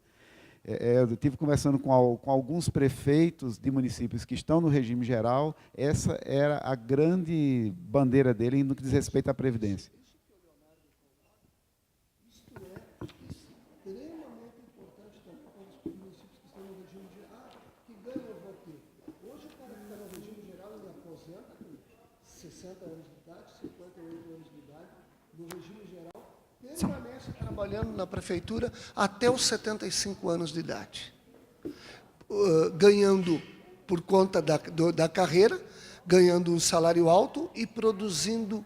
Eu estive conversando com alguns prefeitos de municípios que estão no regime geral, essa era a grande bandeira dele no que diz respeito à Previdência. Permanece trabalhando na prefeitura até os 75 anos de idade, ganhando, por conta da carreira, ganhando um salário alto e produzindo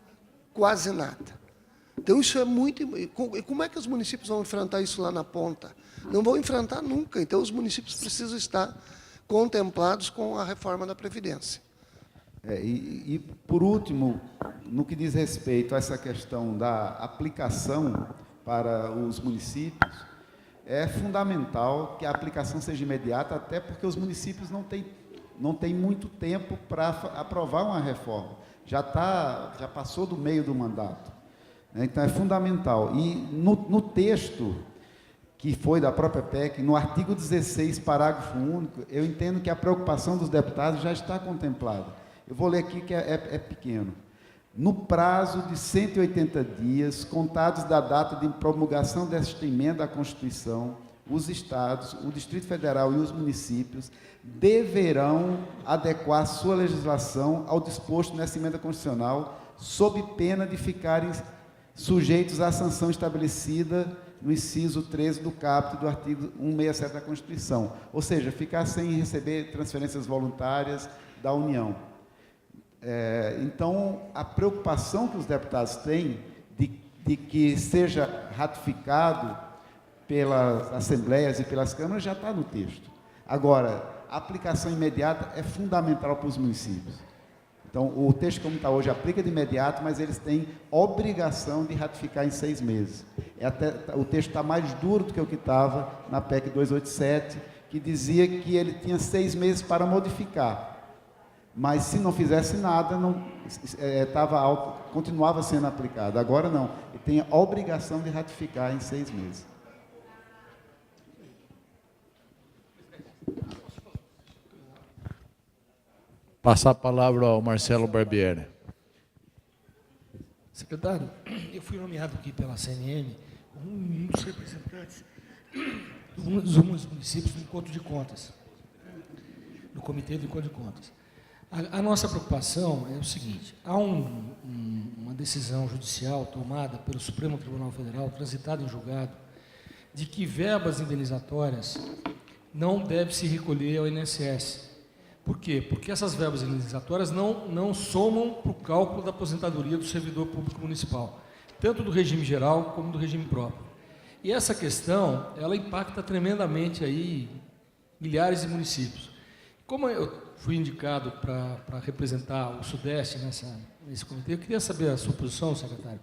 quase nada. Então, isso é muito... E como é que os municípios vão enfrentar isso lá na ponta? Não vão enfrentar nunca. Então, os municípios precisam estar contemplados com a reforma da Previdência. Por último, no que diz respeito a essa questão da aplicação para os municípios, é fundamental que a aplicação seja imediata, até porque os municípios não têm muito tempo para aprovar uma reforma. Já passou do meio do mandato. Então, é fundamental. E no texto que foi da própria PEC, no artigo 16, parágrafo único, eu entendo que a preocupação dos deputados já está contemplada. Eu vou ler aqui que é pequeno. No prazo de 180 dias, contados da data de promulgação desta emenda à Constituição, os estados, o Distrito Federal e os municípios deverão adequar sua legislação ao disposto nessa emenda constitucional, sob pena de ficarem sujeitos à sanção estabelecida no inciso 13 do caput do artigo 167 da Constituição, ou seja, ficar sem receber transferências voluntárias da União. Então, a preocupação que os deputados têm de que seja ratificado pelas assembleias e pelas câmaras já está no texto. Agora, a aplicação imediata é fundamental para os municípios. Então, o texto como está hoje aplica de imediato, mas eles têm obrigação de ratificar em 6 meses. O texto está mais duro do que o que estava na PEC 287, que dizia que ele tinha 6 meses para modificar. Mas, se não fizesse nada, continuava sendo aplicado. Agora, não. Ele tem a obrigação de ratificar em 6 meses. Passar a palavra ao Marcelo Barbieri. Secretário, eu fui nomeado aqui pela CNM como um dos representantes dos municípios do Encontro de Contas, do Comitê do Encontro de Contas. A nossa preocupação é o seguinte: há uma decisão judicial tomada pelo Supremo Tribunal Federal, transitada em julgado, de que verbas indenizatórias não devem se recolher ao INSS. Por quê? Porque essas verbas indenizatórias não somam para o cálculo da aposentadoria do servidor público municipal, tanto do regime geral como do regime próprio. E essa questão, ela impacta tremendamente aí milhares de municípios. Como eu fui indicado para representar o Sudeste nesse comitê, eu queria saber a sua posição, secretário.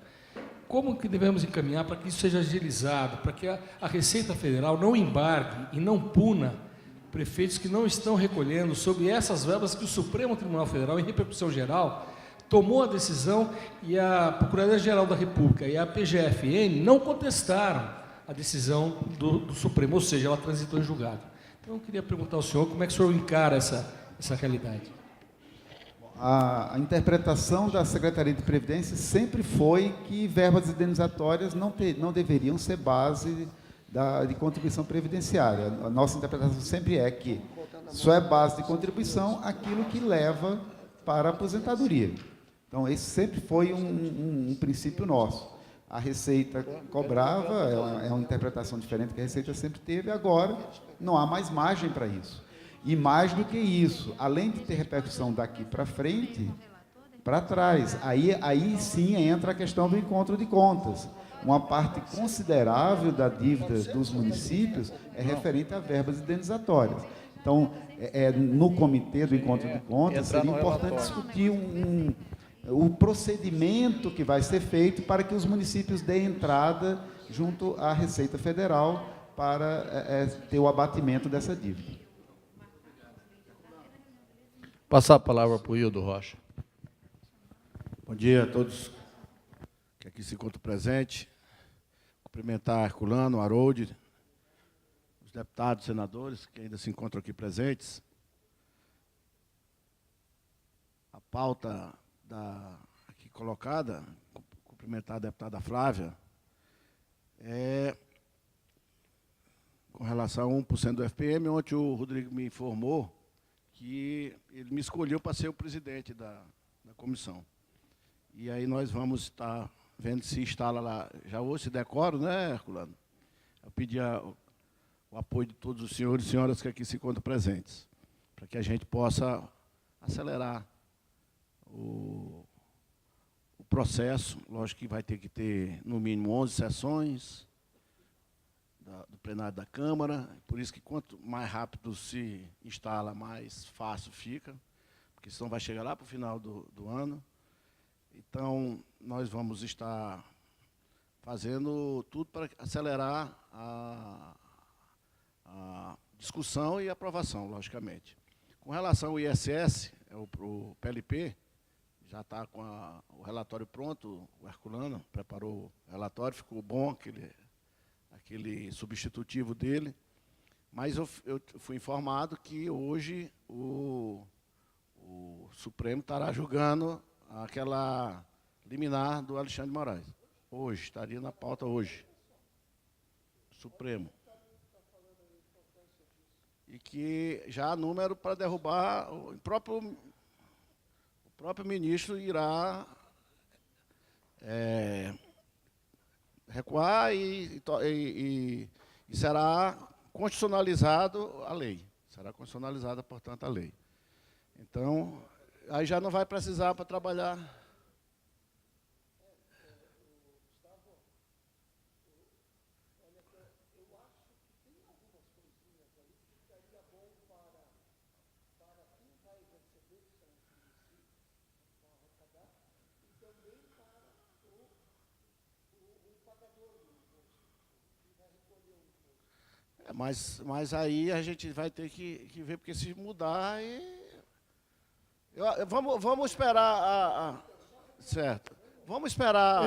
Como que devemos encaminhar para que isso seja agilizado, para que a Receita Federal não embargue e não puna prefeitos que não estão recolhendo sobre essas verbas que o Supremo Tribunal Federal, em repercussão geral, tomou a decisão e a Procuradoria-Geral da República e a PGFN não contestaram a decisão do Supremo, ou seja, ela transitou em julgado. Então, eu queria perguntar ao senhor como é que o senhor encara essa realidade. A interpretação da Secretaria de Previdência sempre foi que verbas indenizatórias não deveriam ser base de contribuição previdenciária. A nossa interpretação sempre é que só é base de contribuição aquilo que leva para a aposentadoria. Então, esse sempre foi um princípio nosso. A Receita cobrava, é uma interpretação diferente que a Receita sempre teve, agora não há mais margem para isso. E mais do que isso, além de ter repercussão daqui para frente, para trás, aí sim entra a questão do encontro de contas. Uma parte considerável da dívida dos municípios é referente a verbas indenizatórias. Então, no comitê do encontro de contas, seria importante discutir o procedimento que vai ser feito para que os municípios deem entrada junto à Receita Federal para ter o abatimento dessa dívida. Passar a palavra para o Hildo Rocha. Bom dia a todos que aqui se encontram presentes. Cumprimentar Herculano, Harold, os deputados, senadores que ainda se encontram aqui presentes. A pauta aqui colocada, cumprimentar a deputada Flávia, com relação a 1% do FPM. Ontem o Rodrigo me informou que ele me escolheu para ser o presidente da comissão. E aí nós vamos estar vendo se instala lá, já hoje se decora, né, Herculano? Eu pedi o apoio de todos os senhores e senhoras que aqui se encontram presentes, para que a gente possa acelerar o processo. Lógico que vai ter que ter, no mínimo, 11 sessões do plenário da Câmara, por isso que quanto mais rápido se instala, mais fácil fica, porque senão vai chegar lá para o final do ano. Então, nós vamos estar fazendo tudo para acelerar a discussão e aprovação, logicamente. Com relação ao ISS, o PLP, já está com o relatório pronto, o Herculano preparou o relatório, ficou bom aquele substitutivo dele, mas eu fui informado que hoje o Supremo estará julgando aquela liminar do Alexandre de Moraes. Hoje, estaria na pauta hoje. Supremo. E que já há número para derrubar, o próprio ministro irá recuar e será constitucionalizado a lei. Será constitucionalizada, portanto, a lei. Então, aí já não vai precisar para trabalhar. Mas aí a gente vai ter que ver, porque se mudar vamos esperar certo. Vamos esperar.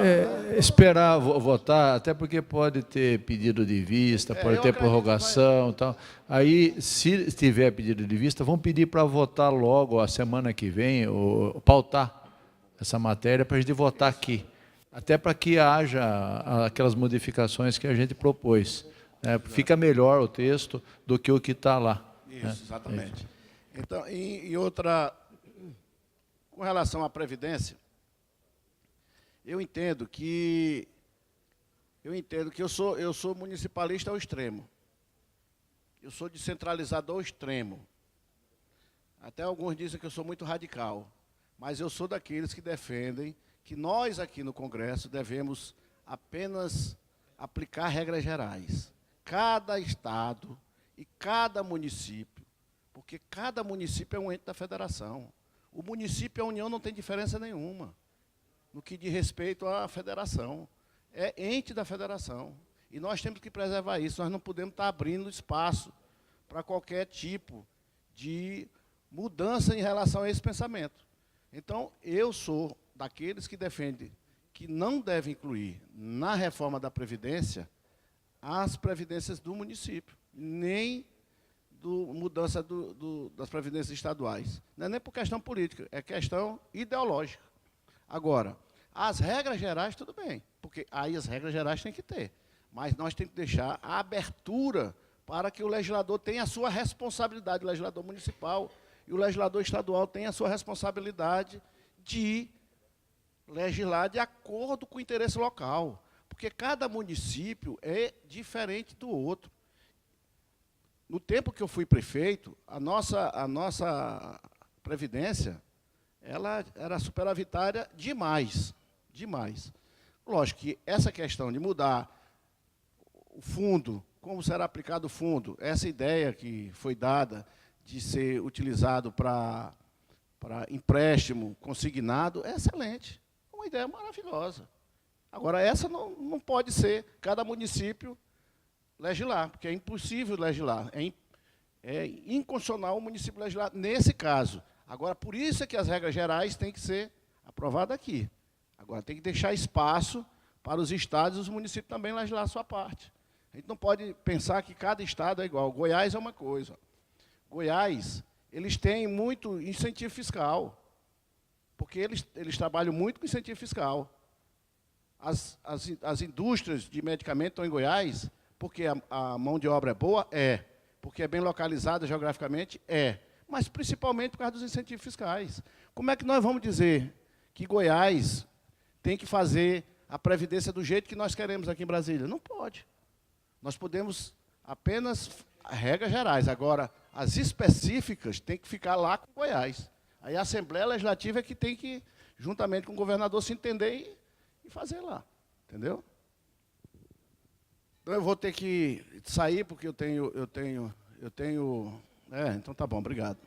Esperar votar, até porque pode ter pedido de vista, pode ter prorrogação e tal. Aí, se tiver pedido de vista, vão pedir para votar logo a semana que vem, ou pautar essa matéria para a gente votar aqui. Até para que haja aquelas modificações que a gente propôs. Fica melhor o texto do que o que está lá. Isso, exatamente. Então, e outra, com relação à Previdência, eu entendo que eu sou municipalista ao extremo. Eu sou descentralizador ao extremo. Até alguns dizem que eu sou muito radical, mas eu sou daqueles que defendem que nós aqui no Congresso devemos apenas aplicar regras gerais. Cada estado e cada município, porque cada município é um ente da federação. O município e a União não tem diferença nenhuma no que diz respeito à federação. É ente da federação. E nós temos que preservar isso. Nós não podemos estar abrindo espaço para qualquer tipo de mudança em relação a esse pensamento. Então, eu sou daqueles que defendem que não deve incluir na reforma da Previdência as previdências do município, nem mudança das previdências estaduais. Não é nem por questão política, é questão ideológica. Agora, as regras gerais, tudo bem, porque aí as regras gerais tem que ter, mas nós temos que deixar a abertura para que o legislador tenha a sua responsabilidade, o legislador municipal e o legislador estadual tenha a sua responsabilidade de legislar de acordo com o interesse local. Porque cada município é diferente do outro. No tempo que eu fui prefeito, a nossa Previdência, ela era superavitária demais, demais. Lógico que essa questão de mudar o fundo, como será aplicado o fundo, essa ideia que foi dada de ser utilizado para empréstimo consignado, é excelente. É uma ideia maravilhosa. Agora, essa não pode ser cada município legislar, porque é impossível legislar. É inconstitucional o município legislar nesse caso. Agora, por isso é que as regras gerais têm que ser aprovadas aqui. Agora, tem que deixar espaço para os estados e os municípios também legislar a sua parte. A gente não pode pensar que cada estado é igual. Goiás é uma coisa. Goiás, eles têm muito incentivo fiscal, porque eles trabalham muito com incentivo fiscal. As indústrias de medicamento estão em Goiás, porque a mão de obra é boa? É. Porque é bem localizada geograficamente? É. Mas principalmente por causa dos incentivos fiscais. Como é que nós vamos dizer que Goiás tem que fazer a previdência do jeito que nós queremos aqui em Brasília? Não pode. Nós podemos apenas regras gerais. Agora, as específicas têm que ficar lá com Goiás. Aí a Assembleia Legislativa é que tem que, juntamente com o governador, se entender e fazer lá. Entendeu? Então eu vou ter que sair, porque eu tenho. Então tá bom, obrigado.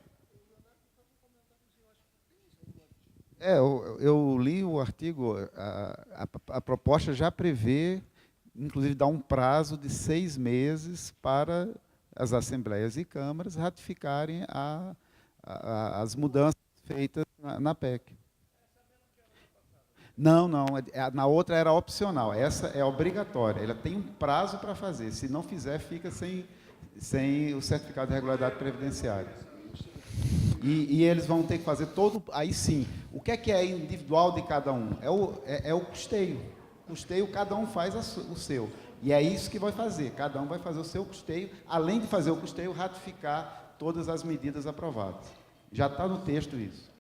Eu li o artigo, a proposta já prevê, inclusive, dá um prazo de 6 meses para as assembleias e câmaras ratificarem as mudanças feitas na PEC. Não, na outra era opcional, essa é obrigatória, ela tem um prazo para fazer, se não fizer, fica sem o certificado de regularidade previdenciária. E eles vão ter que fazer todo, aí sim, o que é individual de cada um? É o custeio. Custeio, cada um faz o seu. E é isso que vai fazer, cada um vai fazer o seu custeio, além de fazer o custeio, ratificar todas as medidas aprovadas. Já está no texto isso.